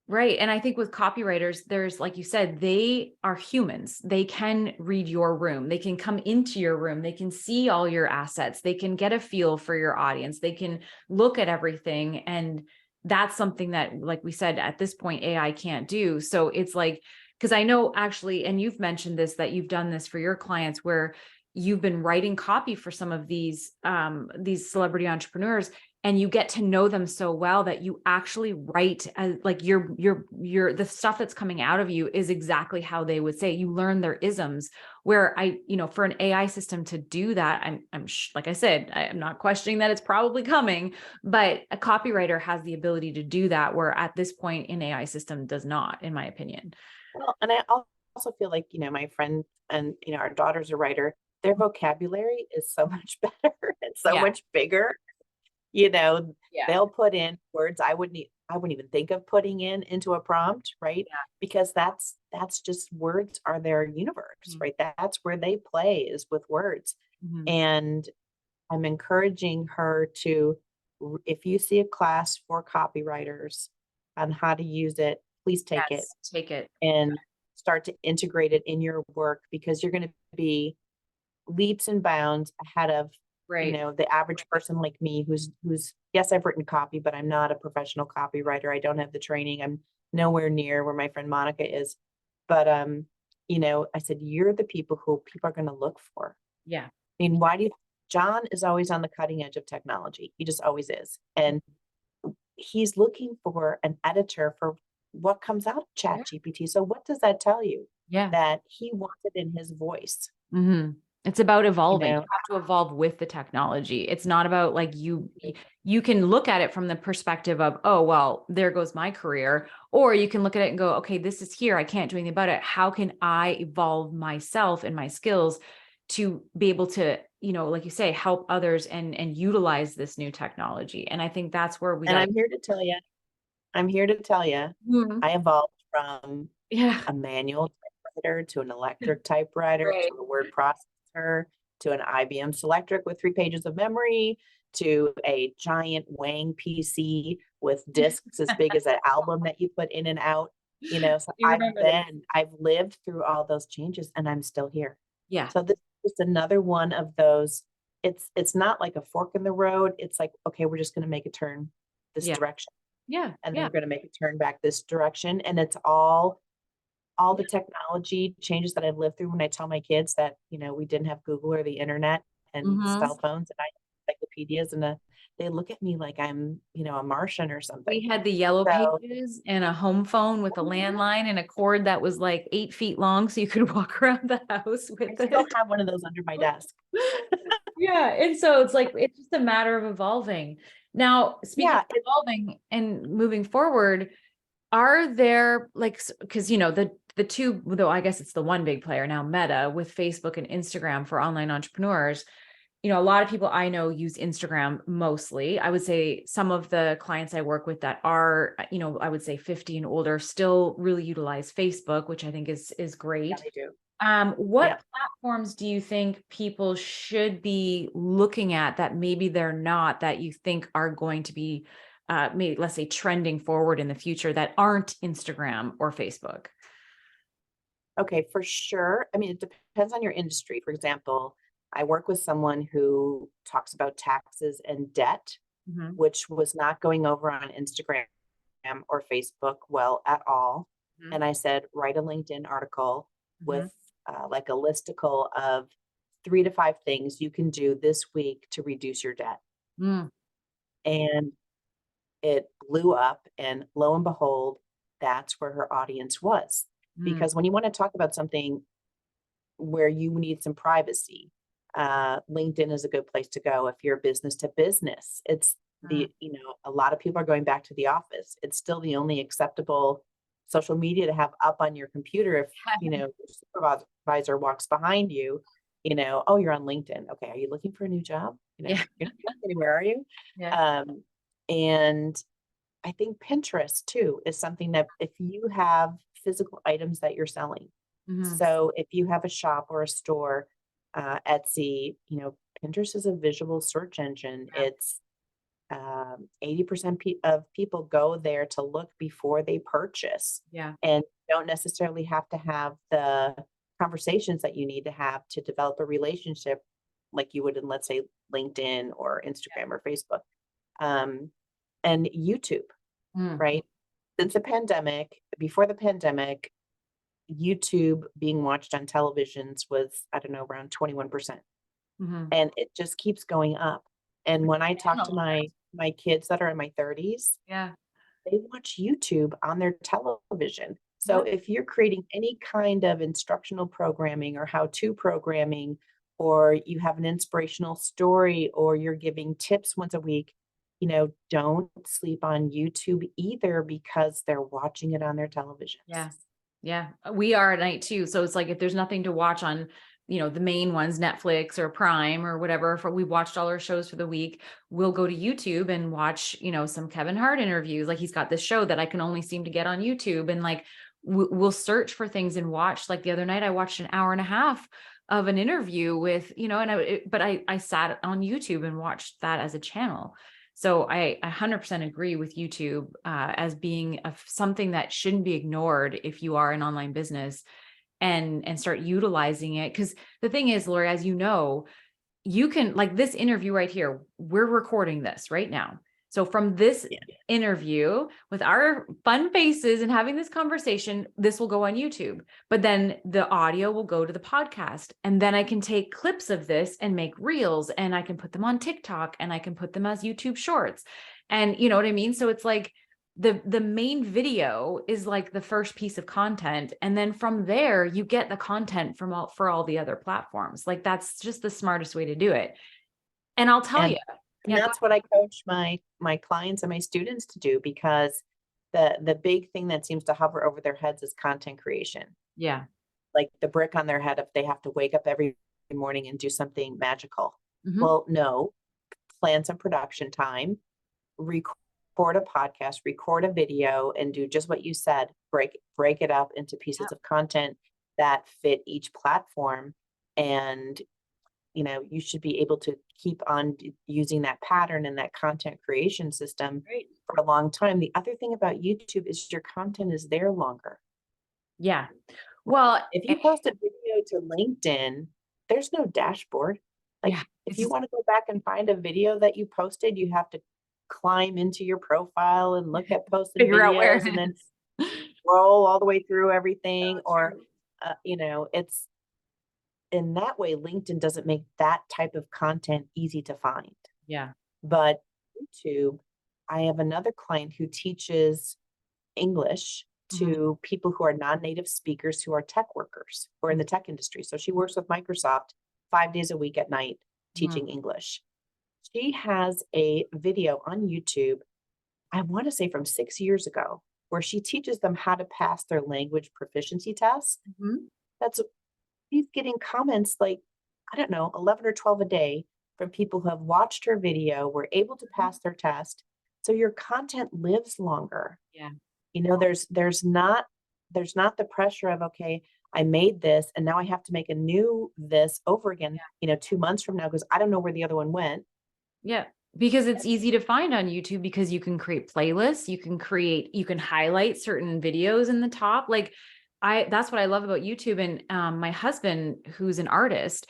right. And I think with copywriters, there's, like you said, they are humans. They can read your room. They can come into your room. They can see all your assets. They can get a feel for your audience. They can look at everything. And that's something that, like we said, at this point, AI can't do. So it's like, because I know actually, and you've mentioned this, that you've done this for your clients where you've been writing copy for some of these celebrity entrepreneurs, and you get to know them so well that you actually write as like your the stuff that's coming out of you is exactly how they would say. You learn their isms, where for an AI system to do that, like I said, I'm not questioning that it's probably coming, but a copywriter has the ability to do that, where at this point an AI system does not, in my opinion. well, and I also feel like, my friend and, our daughter's a writer, their vocabulary is so much better and so Yeah. much bigger. You know, Yeah. they'll put in words I wouldn't even think of putting into a prompt, right? Yeah. Because that's just, words are their universe, right? That's where they play, is with words. Mm-hmm. And I'm encouraging her to, if you see a class for copywriters on how to use it, please take it Yes, take it. and start to integrate it in your work, because you're going to be leaps and bounds ahead of, Right. the average person like me, who's yes, I've written copy, but I'm not a professional copywriter. I don't have the training. I'm nowhere near where my friend Monica is. But I said, you're the people who people are going to look for. Yeah. I mean, why do you John is always on the cutting edge of technology. He just always is. And he's looking for an editor for what comes out of Yeah. Chat GPT. So what does that tell you? Yeah. That he wants it in his voice. Mm-hmm. It's about You evolving. You know, have to evolve with the technology. It's not about like you can look at it from the perspective of, oh, well, there goes my career. Or you can look at it and go, okay, this is here. I can't do anything about it. How can I evolve myself and my skills to be able to, like you say, help others and utilize this new technology? And I think that's where we and got I'm here to tell you, to. I evolved from Yeah. a manual typewriter to an electric typewriter Right. to a word processor to an IBM Selectric with 3 pages of memory to a giant Wang PC with discs as big as an album that you put in and out. So You remember this? I've lived through all those changes and I'm still here. Yeah. So this is just another one of those. It's not like a fork in the road. It's like, okay, we're just going to make a turn this Yeah. direction, Yeah. and then Yeah. we're going to make a turn back this direction. And it's all the technology changes that I've lived through. When I tell my kids that, we didn't have Google or the internet and Mhm. cell phones and encyclopedias, and they look at me like I'm, a Martian or something. We had the yellow So pages and a home phone with a landline and a cord that was like 8 feet long, so you could walk around the house I with still it. have one of those under my desk. Yeah. And so it's like, it's just a matter of evolving. Now, speaking Yeah, of evolving and moving forward, are there like, because the two, though I guess it's the one big player now, Meta, with Facebook and Instagram for online entrepreneurs. A lot of people I know use Instagram mostly. I would say some of the clients I work with that are, I would say 50 and older, still really utilize Facebook, which I think is yeah, great. they do. What Yeah. platforms do you think people should be looking at that maybe they're not, that you think are going to be, maybe let's say trending forward in the future, that aren't Instagram or Facebook? Okay, for sure. I mean, it depends on your industry. For example, I work with someone who talks about taxes and debt, Mhm. which was not going over on Instagram or Facebook well at all. Mhm. And I said, write a LinkedIn article Mhm. with like a listicle of 3 to 5 things you can do this week to reduce your debt. Mm. And it blew up. And lo and behold, that's where her audience was. Mm. Because when you want to talk about something where you need some privacy, LinkedIn is a good place to go. If you're business to business, it's Mm. a lot of people are going back to the office. It's still the only acceptable social media to have up on your computer. If, your supervisor walks behind you, oh, you're on LinkedIn. Okay. Are you looking for a new job? Yeah. You're not going anywhere, are you? Yeah. Um, and I think Pinterest too is something that if you have physical items that you're selling, Mhm. so if you have a shop or a store, Etsy, Pinterest is a visual search engine. Yeah. It's 80% of people go there to look before they purchase, Yeah. and don't necessarily have to have the conversations that you need to have to develop a relationship like you would in, let's say, LinkedIn or Instagram or Facebook. Um, and YouTube, Mm. right? Since the pandemic, before the pandemic, YouTube being watched on televisions was, I don't know, around 21%. Mhm. And it just keeps going up. And when I talk to Channel. my kids that are in my 30s, Yeah. they watch YouTube on their television. So Yeah. if you're creating any kind of instructional programming or how-to programming, or you have an inspirational story, or you're giving tips once a week, don't sleep on YouTube either because they're watching it on their televisions. Yeah. Yeah. We are at night too. So it's like if there's nothing to watch on, the main ones, Netflix or Prime or whatever, for we watched all our shows for the week, we'll go to YouTube and watch, some Kevin Hart interviews. Like he's got this show that I can only seem to get on YouTube. And like we'll search for things and watch. Like the other night, I watched an hour and a half of an interview with, but I sat on YouTube and watched that as a channel. So I 100% agree with YouTube as being something that shouldn't be ignored if you are an online business, and start utilizing it. Because the thing is, Lori, as you know, you can, like this interview right here, we're recording this right now. So from this Yeah. interview with our fun faces and having this conversation, this will go on YouTube, but then the audio will go to the podcast. And then I can take clips of this and make reels, and I can put them on TikTok, and I can put them as YouTube shorts. And you know what I mean? So it's like the main video is like the first piece of content, and then from there you get the content for all the other platforms. Like that's just the smartest way to do it. And I'll tell And you, and yeah, that's what I coach my clients and my students to do, because the big thing that seems to hover over their heads is content creation. yeah, Like the brick on their head if they have to wake up every morning and do something magical. mhm, Well, no, plan some production time, record a podcast, record a video, and do just what you said, break it up into yeah, pieces of content that fit each platform. And you should be able to keep on using that pattern and that content creation system great, for a long time. The other thing about YouTube is your content is there longer. yeah. Well, If you post a video to LinkedIn, there's no dashboard. Like yeah, if it's you just want to go back and find a video that you posted, you have to climb into your profile and look at posted figure out where videos and it then is. scroll all the way through So everything. Or, true. it's in that way, LinkedIn doesn't make that type of content easy to find. Yeah. But YouTube, I have another client who teaches English Mhm, to people who are non-native speakers who are tech workers or in the tech industry. So she works with Microsoft 5 days a week at night mhm, teaching English. She has a video on YouTube, I want to say from 6 years ago, where she teaches them how to pass their language proficiency test. mhm. That's She's getting comments like, I don't know, 11 or 12 a day from people who have watched her video, were able to pass their test. So your content lives longer. Yeah. There's not the pressure of, okay, I made this and now I have to make a new this over again, 2 months from now, because I don't know where the other one went. Yeah, because it's easy to find on YouTube because you can create playlists, you can highlight certain videos in the top. Like that's what I love about YouTube. And my husband, who's an artist,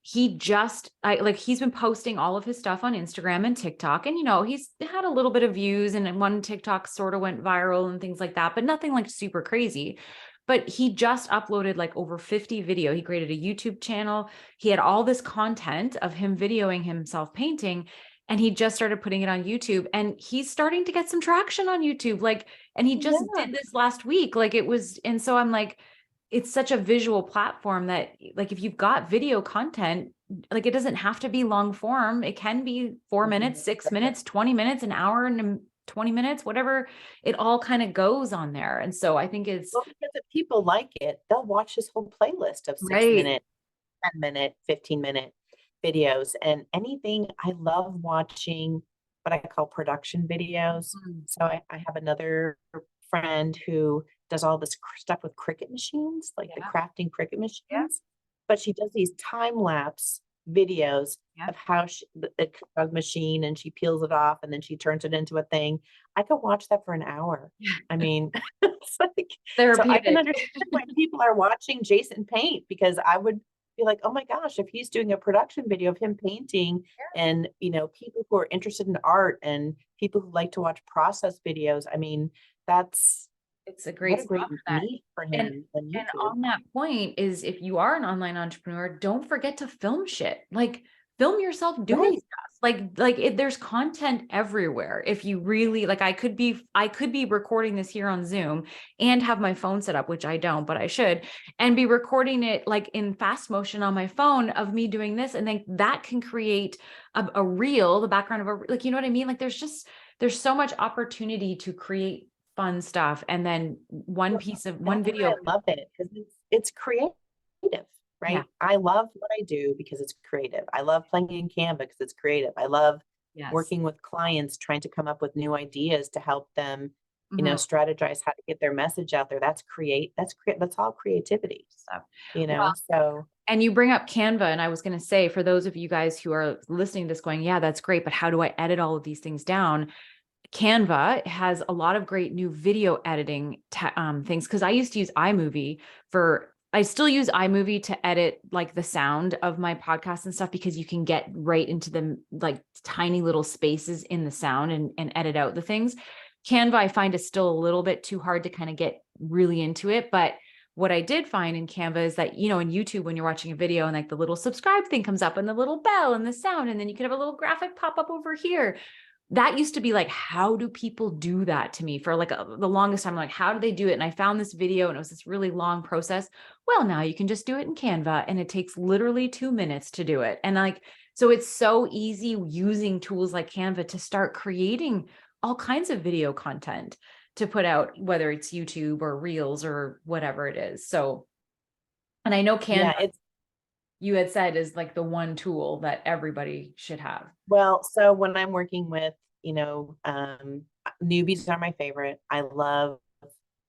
he's been posting all of his stuff on Instagram and TikTok, and he's had a little bit of views, and one TikTok sort of went viral and things like that, but nothing like super crazy. But he just uploaded like over 50 video. He created a YouTube channel. He had all this content of him videoing himself painting, and he just started putting it on YouTube, and he's starting to get some traction on YouTube. And he just Yeah. did this last week. And so I'm like, it's such a visual platform that, like, if you've got video content, like, it doesn't have to be long form. It can be 4 minutes, 6 minutes, 20 minutes, an hour and 20 minutes, whatever. It all kind of goes on there. And so I think it's Well, because if people like it, they'll watch this whole playlist of six right. minute, 10-minute, 15-minute videos, and anything. I love watching what I call production videos. Mm. So I have another friend who does all this stuff with Cricut machines, like the Yeah. crafting Cricut Yeah. machines, but she does these time lapse videos Yeah. of how a machine, and she peels it off and then she turns it into a thing. I could watch that for an hour. I mean, it's like, so I can Therapeutic. understand why people are watching Jason paint, because I would be like, oh my gosh, if he's doing a production video of him painting, and people who are interested in art and people who like to watch process videos, I mean, that's It's a what great a great spot for that. meet for And him on and YouTube. on that point is, if you are an online entrepreneur, don't forget to film shit. Like, film yourself doing Right. stuff. There's content everywhere. If you really like, I could be recording this here on Zoom and have my phone set up, which I don't, but I should, and be recording it like in fast motion on my phone of me doing this, and then that can create a reel, the background of like, you know what I mean? Like, there's so much opportunity to create fun stuff, and then one That's why video. I love it, because it's creative, Yeah. right? I love what I do because it's creative. I love playing in Canva because it's creative. I love Yes. working with clients, trying to come up with new ideas to help them, Mhm. strategize how to get their message out there. That's all creativity, So, you well, know? So and you bring up Canva, and I was going to say, for those of you guys who are listening to this going, yeah, that's great, but how do I edit all of these things down? Canva has a lot of great new video editing things. Cause I used to use iMovie I still use iMovie to edit like the sound of my podcast and stuff, because you can get right into the like tiny little spaces in the sound and edit out the things. Canva, I find, is still a little bit too hard to kind of get really into it. But what I did find in Canva is that, in YouTube, when you're watching a video and like the little subscribe thing comes up and the little bell and the sound, and then you can have a little graphic pop up over here. That used to be like, how do people do that to me for like the longest time? Like, how do they do it? And I found this video, and it was this really long process. Well, now you can just do it in Canva, and it takes literally 2 minutes to do it. And like, so it's so easy using tools like Canva to start creating all kinds of video content to put out, whether it's YouTube or Reels or whatever it is. So, and I know Canva, yeah, you had said, is like the one tool that everybody should have. well, so when I'm working with, newbies are my favorite. I love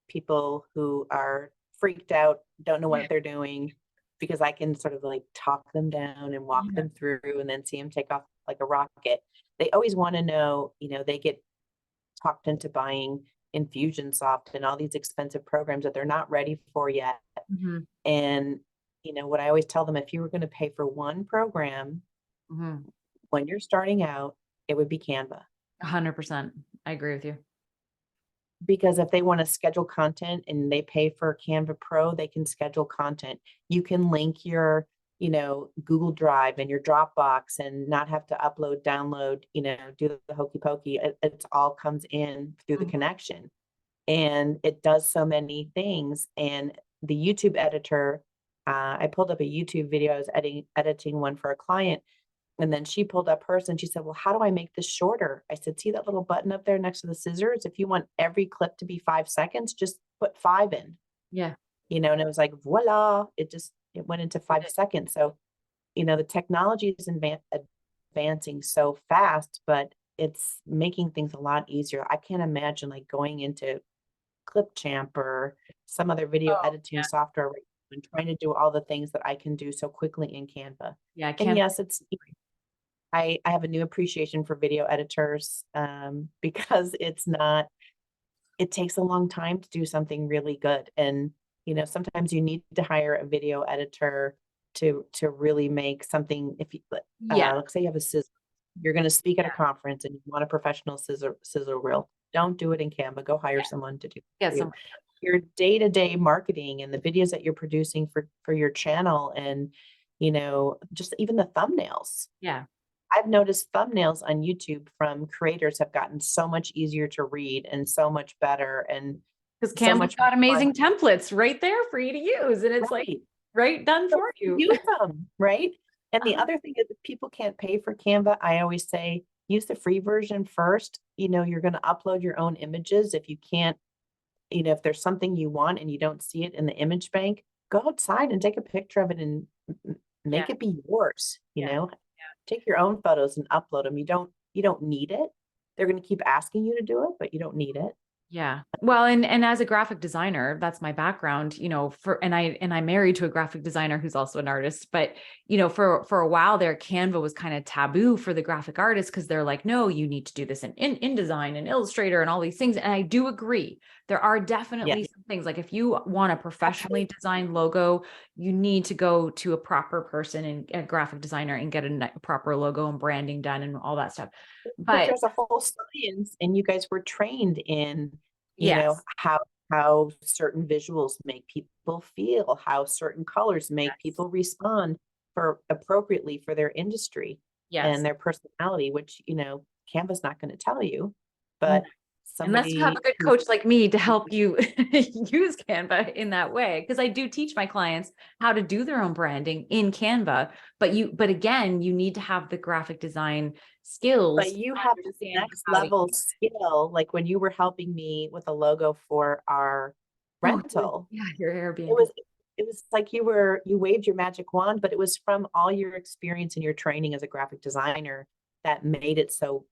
people who are freaked out, don't know what they're doing, because I can sort of like talk them down and walk Yeah. them through and then see them take off like a rocket. They always want to know, they get talked into buying Infusionsoft and all these expensive programs that they're not ready for yet. Mhm. And, what I always tell them, if you were going to pay for one program Mhm. when you're starting out, it would be Canva. 100%. I agree with you. Because if they want to schedule content and they pay for Canva Pro, they can schedule content. You can link your, Google Drive and your Dropbox and not have to upload, download, do the hokey pokey. It all comes in through the Mhm. connection, and it does so many things. And the YouTube editor, I pulled up a YouTube video. I was editing one for a client, and then she pulled up hers and she said, well, how do I make this shorter? I said, see that little button up there next to the scissors? If you want every clip to be 5 seconds, just put 5 in, Yeah. and it was like, voila, it went into 5 seconds. So, the technology is advancing so fast, but it's making things a lot easier. I can't imagine like going into Clipchamp or some other video Oh, editing software and trying to do all the things that I can do so quickly in Canva. yeah. And Canva. yes, I have a new appreciation for video editors, because it takes a long time to do something really good. And, sometimes you need to hire a video editor to really make something. If you, Yeah. let's say you have a scissor, you're going to speak at a Yeah. conference and you want a professional scissor reel. Don't do it in Canva. Go hire someone to do it Yeah. for you. Your day-to-day marketing and the videos that you're producing for your channel, and just even the thumbnails. Yeah. I've noticed thumbnails on YouTube from creators have gotten so much easier to read and so much better and Because so Canva's much got fun. amazing templates right there for you to use. And it's like, Right. right, done So for you. use them, right? And the Uh-huh. other thing is, if people can't pay for Canva, I always say use the free version first. You're going to upload your own images. If you can't, if there's something you want and you don't see it in the image bank, go outside and take a picture of it and Yeah. make it be yours. Yeah. Take your own photos and upload them. You don't need it. They're going to keep asking you to do it, but you don't need it. Yeah. Well, and as a graphic designer, that's my background, and I'm married to a graphic designer who's also an artist, but for a while there, Canva was kind of taboo for the graphic artists because they're like, no, you need to do this in InDesign and Illustrator and all these things. And I do agree. There are definitely some things, like if you want a professionally designed logo, you need to go to a proper person and a graphic designer and get a proper logo and branding done and all that stuff. But But there's a whole science, and you guys were trained in, yes, how certain visuals make people feel, how certain colors make yes, people respond for appropriately for their industry yes. and their personality, which, Canva's not going to tell you, but Unless you have a somebody good who's coach like me to help you use Canva in that way. Because I do teach my clients how to do their own branding in Canva, but again, you need to have the graphic design skills but to you have this understand next how to level use. skill, like when you were helping me with a logo for our Oh, rental. yeah, your It Airbnb. was it was like you waved your magic wand, but it was from all your experience and your training as a graphic designer that made it so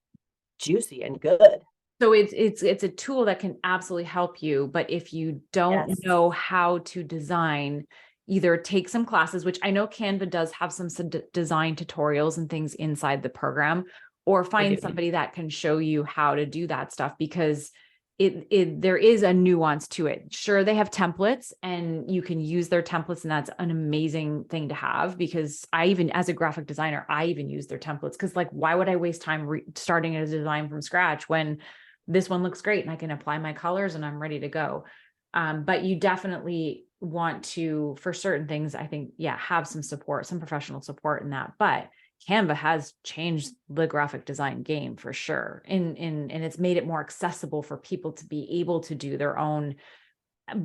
juicy and good. So it's a tool that can absolutely help you, but if you don't Yes, know how to design, either take some classes, which I know Canva does have some design tutorials and things inside the program, or they find do. somebody that can show you how to do that stuff, because there is a nuance to it. Sure, they have templates and you can use their templates, and that's an amazing thing to have, because I even, as a graphic designer, I even use their templates, because like, why would I waste time starting a design from scratch when this one looks great and I can apply my colors and I'm ready to go. But you definitely want to, for certain things, I think, yeah, have some support, some professional support in that. But Canva has changed the graphic design game for sure. And it's made it more accessible for people to be able to do their own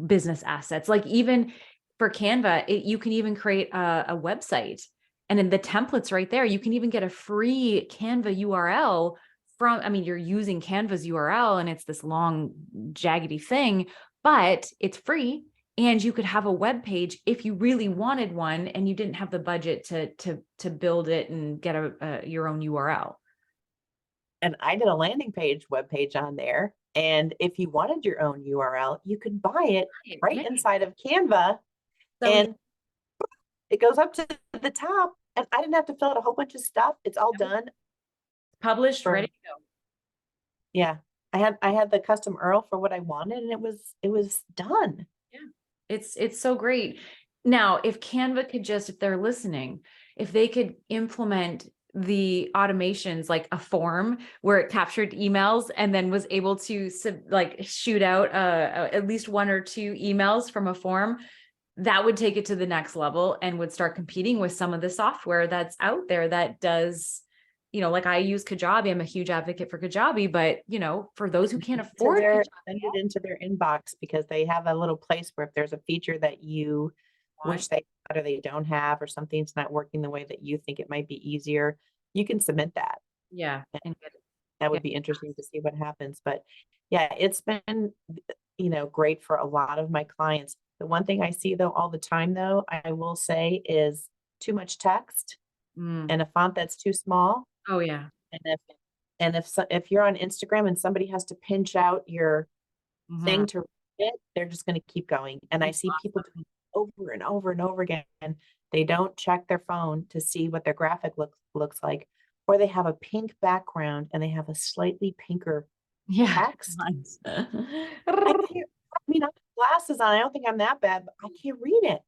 business assets. Like even for Canva, you can even create a website, and in the templates right there, you can even get a free Canva URL from, I mean, you're using Canva's URL and it's this long jaggedy thing, but it's free. And you could have a web page if you really wanted one and you didn't have the budget to build it and get your own URL. And I did a landing page web page on there. And if you wanted your own URL, you could buy it right Yeah. inside of Canva, So and it goes up to the top. And I didn't have to fill out a whole bunch of stuff. It's all done published, ready for, to go. yeah. I had the custom URL for what I wanted, and it was done. Yeah. It's so great. Now, if Canva could just, if they're listening, if they could implement the automations, like a form where it captured emails and then was able to like shoot out at least one or two emails from a form, that would take it to the next level and would start competing with some of the software that's out there that does, like I use Kajabi. I'm a huge advocate for Kajabi, but for those who can't To afford their Kajabi, Send it into their inbox, because they have a little place where if there's a feature that you wish they had or they don't have, or something's not working the way that you think it might be easier, you can submit that. yeah, And and that yeah, would be interesting to see what happens. But yeah, it's been, great for a lot of my clients. The one thing I see though all the time though, I will say, is too much text mm, and a font that's too small. oh yeah. And if you're on Instagram and somebody has to pinch out your Mhm. thing to read it, they're just going to keep going. And I see people doing it over and over and over again. They don't check their phone to see what their graphic looks like, or they have a pink background and they have a slightly pinker Yeah. text. I can't, I mean, I have glasses on. I don't think I'm that bad, but I can't read it. I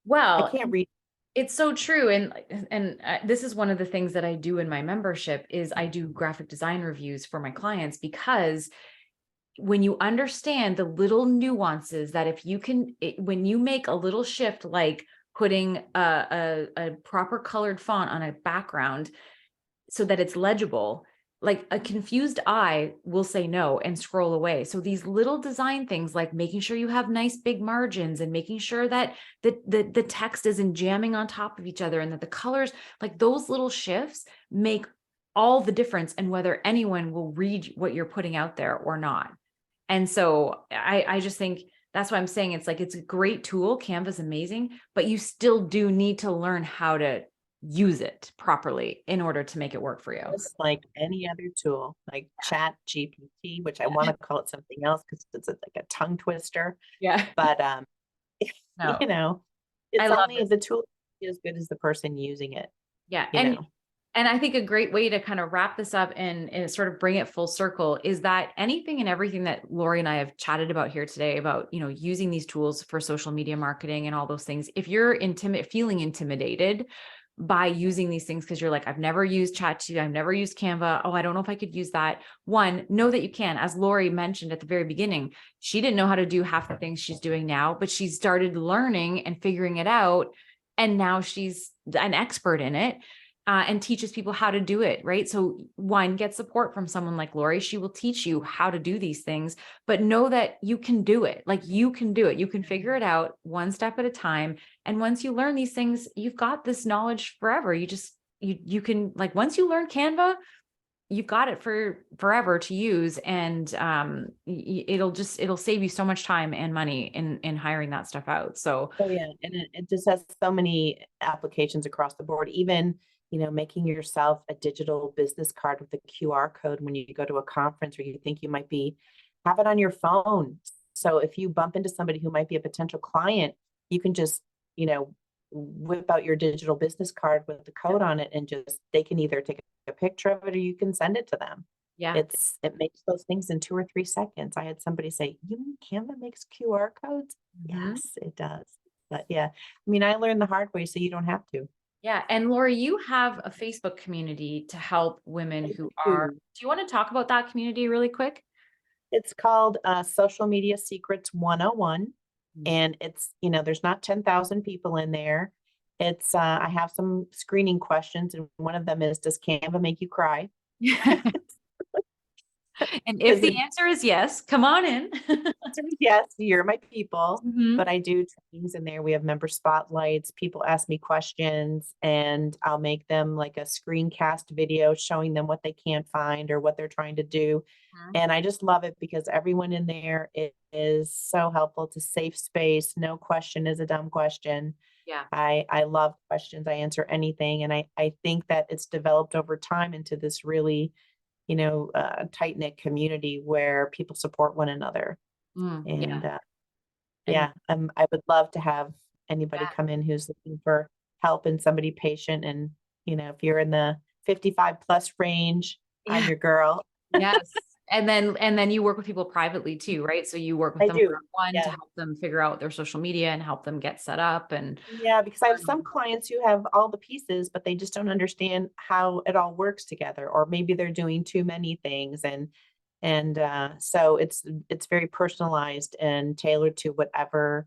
Well, can't read. It's so true. And this is one of the things that I do in my membership is I do graphic design reviews for my clients, because when you understand the little nuances that if you can, when you make a little shift, like putting a proper colored font on a background so that it's legible, like a confused eye will say no and scroll away. So these little design things, like making sure you have nice big margins and making sure that the text isn't jamming on top of each other, and that the colors, like those little shifts make all the difference in whether anyone will read what you're putting out there or not. And so I just think that's why I'm saying it's like, it's a great tool. Canva's amazing, but you still do need to learn how to use it properly in order to make it work for you. Just like any other tool, like Chat GPT, which I want to call it something else because it's like a tongue twister. Yeah. But No, you know, I it's love only this. the tool is as good as the person using it, Yeah. you know. And I think a great way to kind of wrap this up and sort of bring it full circle is that anything and everything that Lori and I have chatted about here today about, using these tools for social media marketing and all those things, if you're feeling intimidated by using these things, because you're like, I've never used ChatGPT, I've never used Canva. Oh, I don't know if I could use that. One, know that you can. As Lori mentioned at the very beginning, she didn't know how to do half the things she's doing now, but she started learning and figuring it out. And now she's an expert in it. And teaches people how to do it, right? So one, get support from someone like Lori. She will teach you how to do these things, but know that you can do it. Like you can do it. You can figure it out one step at a time. And once you learn these things, you've got this knowledge forever. You can, like, once you learn Canva, you've got it for forever to use. And it'll save you so much time and money in hiring that stuff out. So Oh yeah, and it just has so many applications across the board. Even, making yourself a digital business card with a QR code when you go to a conference or you think you might be, have it on your phone. So if you bump into somebody who might be a potential client, you can just, whip out your digital business card with the code on it and just they can either take a picture of it or you can send it to them. yeah. It makes those things in 2 or 3 seconds. I had somebody say, "You mean Canva makes QR codes?" Mhm. Yes, it does. But yeah, I mean, I learned the hard way, so you don't have to. Yeah. And Lori, you have a Facebook community to help women I who are, do. do you want to talk about that community really quick? It's called Social Media Secrets 101. Mm. And it's, there's not 10,000 people in there. It's, I have some screening questions, and one of them is, does Canva make you cry? And if Because the answer is yes, come on in. yes, you're my people. Mhm. But I do trainings in there. We have member spotlights. People ask me questions, and I'll make them like a screencast video showing them what they can't find or what they're trying to do. Mhm. And I just love it because everyone in there is so helpful. It's a safe space. No question is a dumb question. Yeah. I love questions. I answer anything. And I think that it's developed over time into this really, tight knit community where people support one another. Yeah. And And yeah, I would love to have anybody yeah. come in who's looking for help and somebody patient. And, if you're in the 55 plus range, I'm Yeah. your girl. Yes. And then you work with people privately too, right? So you work with I them do. one-on-one to Yeah. help them figure out their social media and help them get set up and Yeah, because I have some learn. clients who have all the pieces, but they just don't understand how it all works together, or maybe they're doing too many things. And so it's very personalized and tailored to whatever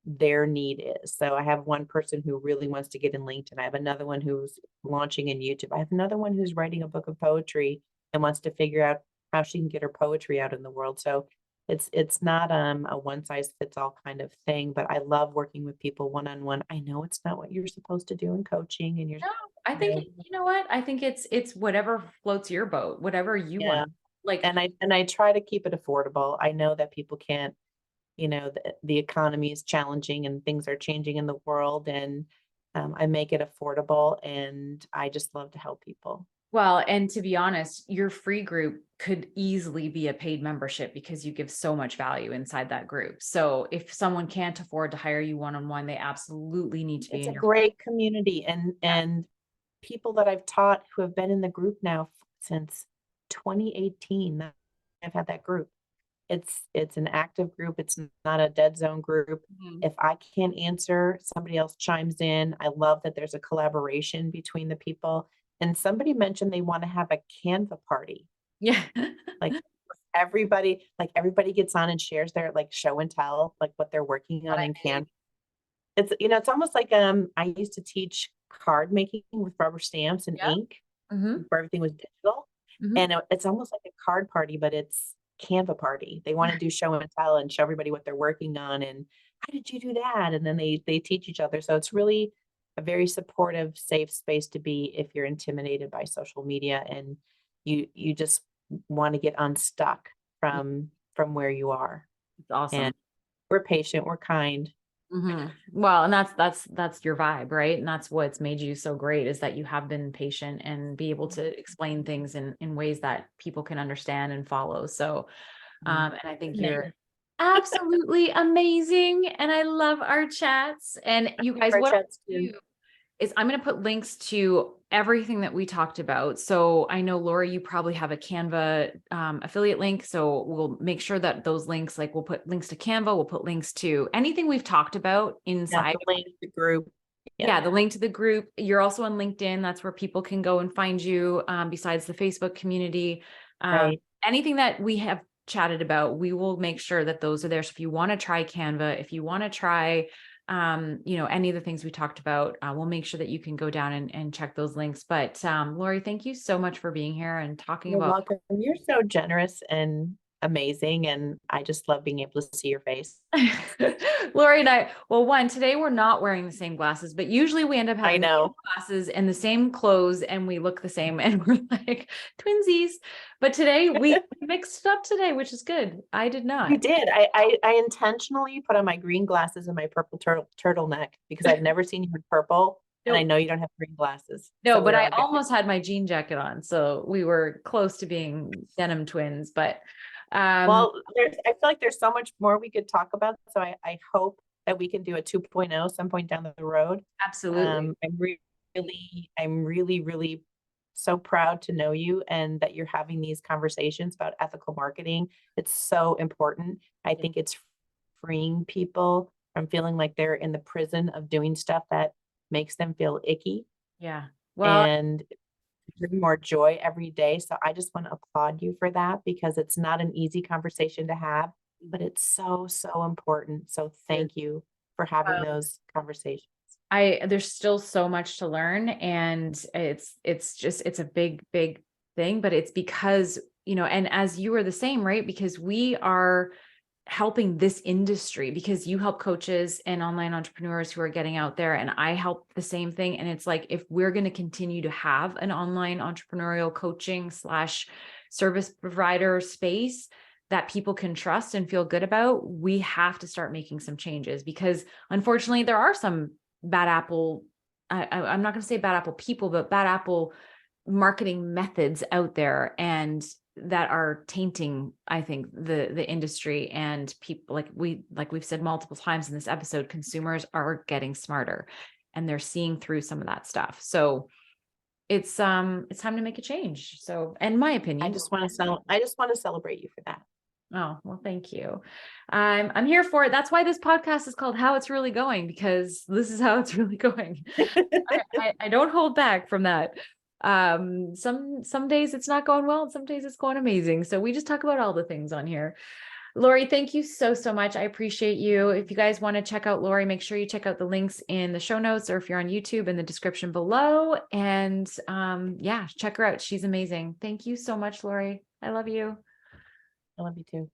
their need is. So I have one person who really wants to get in LinkedIn. I have another one who's launching in YouTube. I have another one who's writing a book of poetry and wants to figure out how she can get her poetry out in the world. So it's not a one size fits all kind of thing, but I love working with people one on one. I know it's not what you're supposed to do in coaching and you're, No, I think, you you know what? I think it's whatever floats your boat, whatever you want. yeah. Like, And I try to keep it affordable. I know that people can't, the economy is challenging and things are changing in the world, and I make it affordable, and I just love to help people. well, and to be honest, your free group could easily be a paid membership because you give so much value inside that group. So if someone can't afford to hire you one-on-one, they absolutely need to be It's in a your. great community, and people that I've taught who have been in the group now since 2018. I've had that group. it's an active group. It's not a dead zone group. Mhm. If I can't answer, somebody else chimes in. I love that there's a collaboration between the people. And somebody mentioned they want to have a Canva party. Yeah. Like everybody gets on and shares their like show and tell, like what they're working on in Canva. It's, it's almost like, I used to teach card making with rubber stamps and Yeah. ink Mhm. before everything was digital. Mhm. And it's almost like a card party, but it's Canva party. They want to do show and tell and show everybody what they're working on and how did you do that? And then they teach each other. So it's really a very supportive, safe space to be if you're intimidated by social media and you just want to get unstuck from where you are. It's awesome. And we're patient, we're kind. Well, and that's your vibe, right? And that's what's made you so great is that you have been patient and be able to explain things in ways that people can understand and follow. So, and I think you're absolutely amazing. And I love our chats. And you guys, Our what chats I'll too. do is I'm going to put links to everything that we talked about. So I know, Laura, you probably have a Canva affiliate link. So we'll make sure that those links, like we'll put links to Canva, we'll put links to anything we've talked about Yeah, inside. the link, the group. Yeah, the link to the group. You're also on LinkedIn. That's where people can go and find you, besides the Facebook community. Right. Anything that we have chatted about, we will make sure that those are there. So if you want to try Canva, if you want to try, any of the things we talked about, we'll make sure that you can go down and check those links. But Lori, thank you so much for being here and talking You're about. welcome. You're so generous and amazing, and I just love being able to see your face. Lori and I, well, today we're not wearing the same glasses, but usually we end up I having the same know. glasses and the same clothes and we look the same and we're like twinsies. But today we mixed it up today, which is good. I did You not. did. I intentionally put on my green glasses and my purple turtleneck because I've never seen you in purple, and I Nope. know you don't have green glasses. No, So but we're I all good. almost had my jean jacket on. So we were close to being denim twins, but Well, I feel like there's so much more we could talk about. So I hope that we can do a 2.0 some point down the road. absolutely. I'm really, really so proud to know you and that you're having these conversations about ethical marketing. It's so important. I think it's freeing people from feeling like they're in the prison of doing stuff that makes them feel icky Yeah. Well, and bring more joy every day. So I just want to applaud you for that because it's not an easy conversation to have, but it's so, so important. So thank you for having those conversations. there's still so much to learn and it's a big thing, but it's because, and as you are the same, right? Because we are helping this industry because you help coaches and online entrepreneurs who are getting out there and I help the same thing. And it's like, if we're going to continue to have an online entrepreneurial coaching / service provider space that people can trust and feel good about, we have to start making some changes because unfortunately there are some bad apple, I'm not going to say bad apple people, but bad apple marketing methods out there and that are tainting, I think, the industry and people like we've said multiple times in this episode, consumers are getting smarter and they're seeing through some of that stuff. So it's time to make a change. So, in my opinion, I just want to celebrate you for that. oh, well, thank you. I'm here for it. That's why this podcast is called How It's Really Going, because this is how it's really going. I don't hold back from that. Some days it's not going well and some days it's going amazing. So we just talk about all the things on here. Lori, thank you so much. I appreciate you. If you guys want to check out Lori, make sure you check out the links in the show notes, or if you're on YouTube, in the description below. And yeah, check her out. She's amazing. Thank you so much, Lori. I love you. I love you too.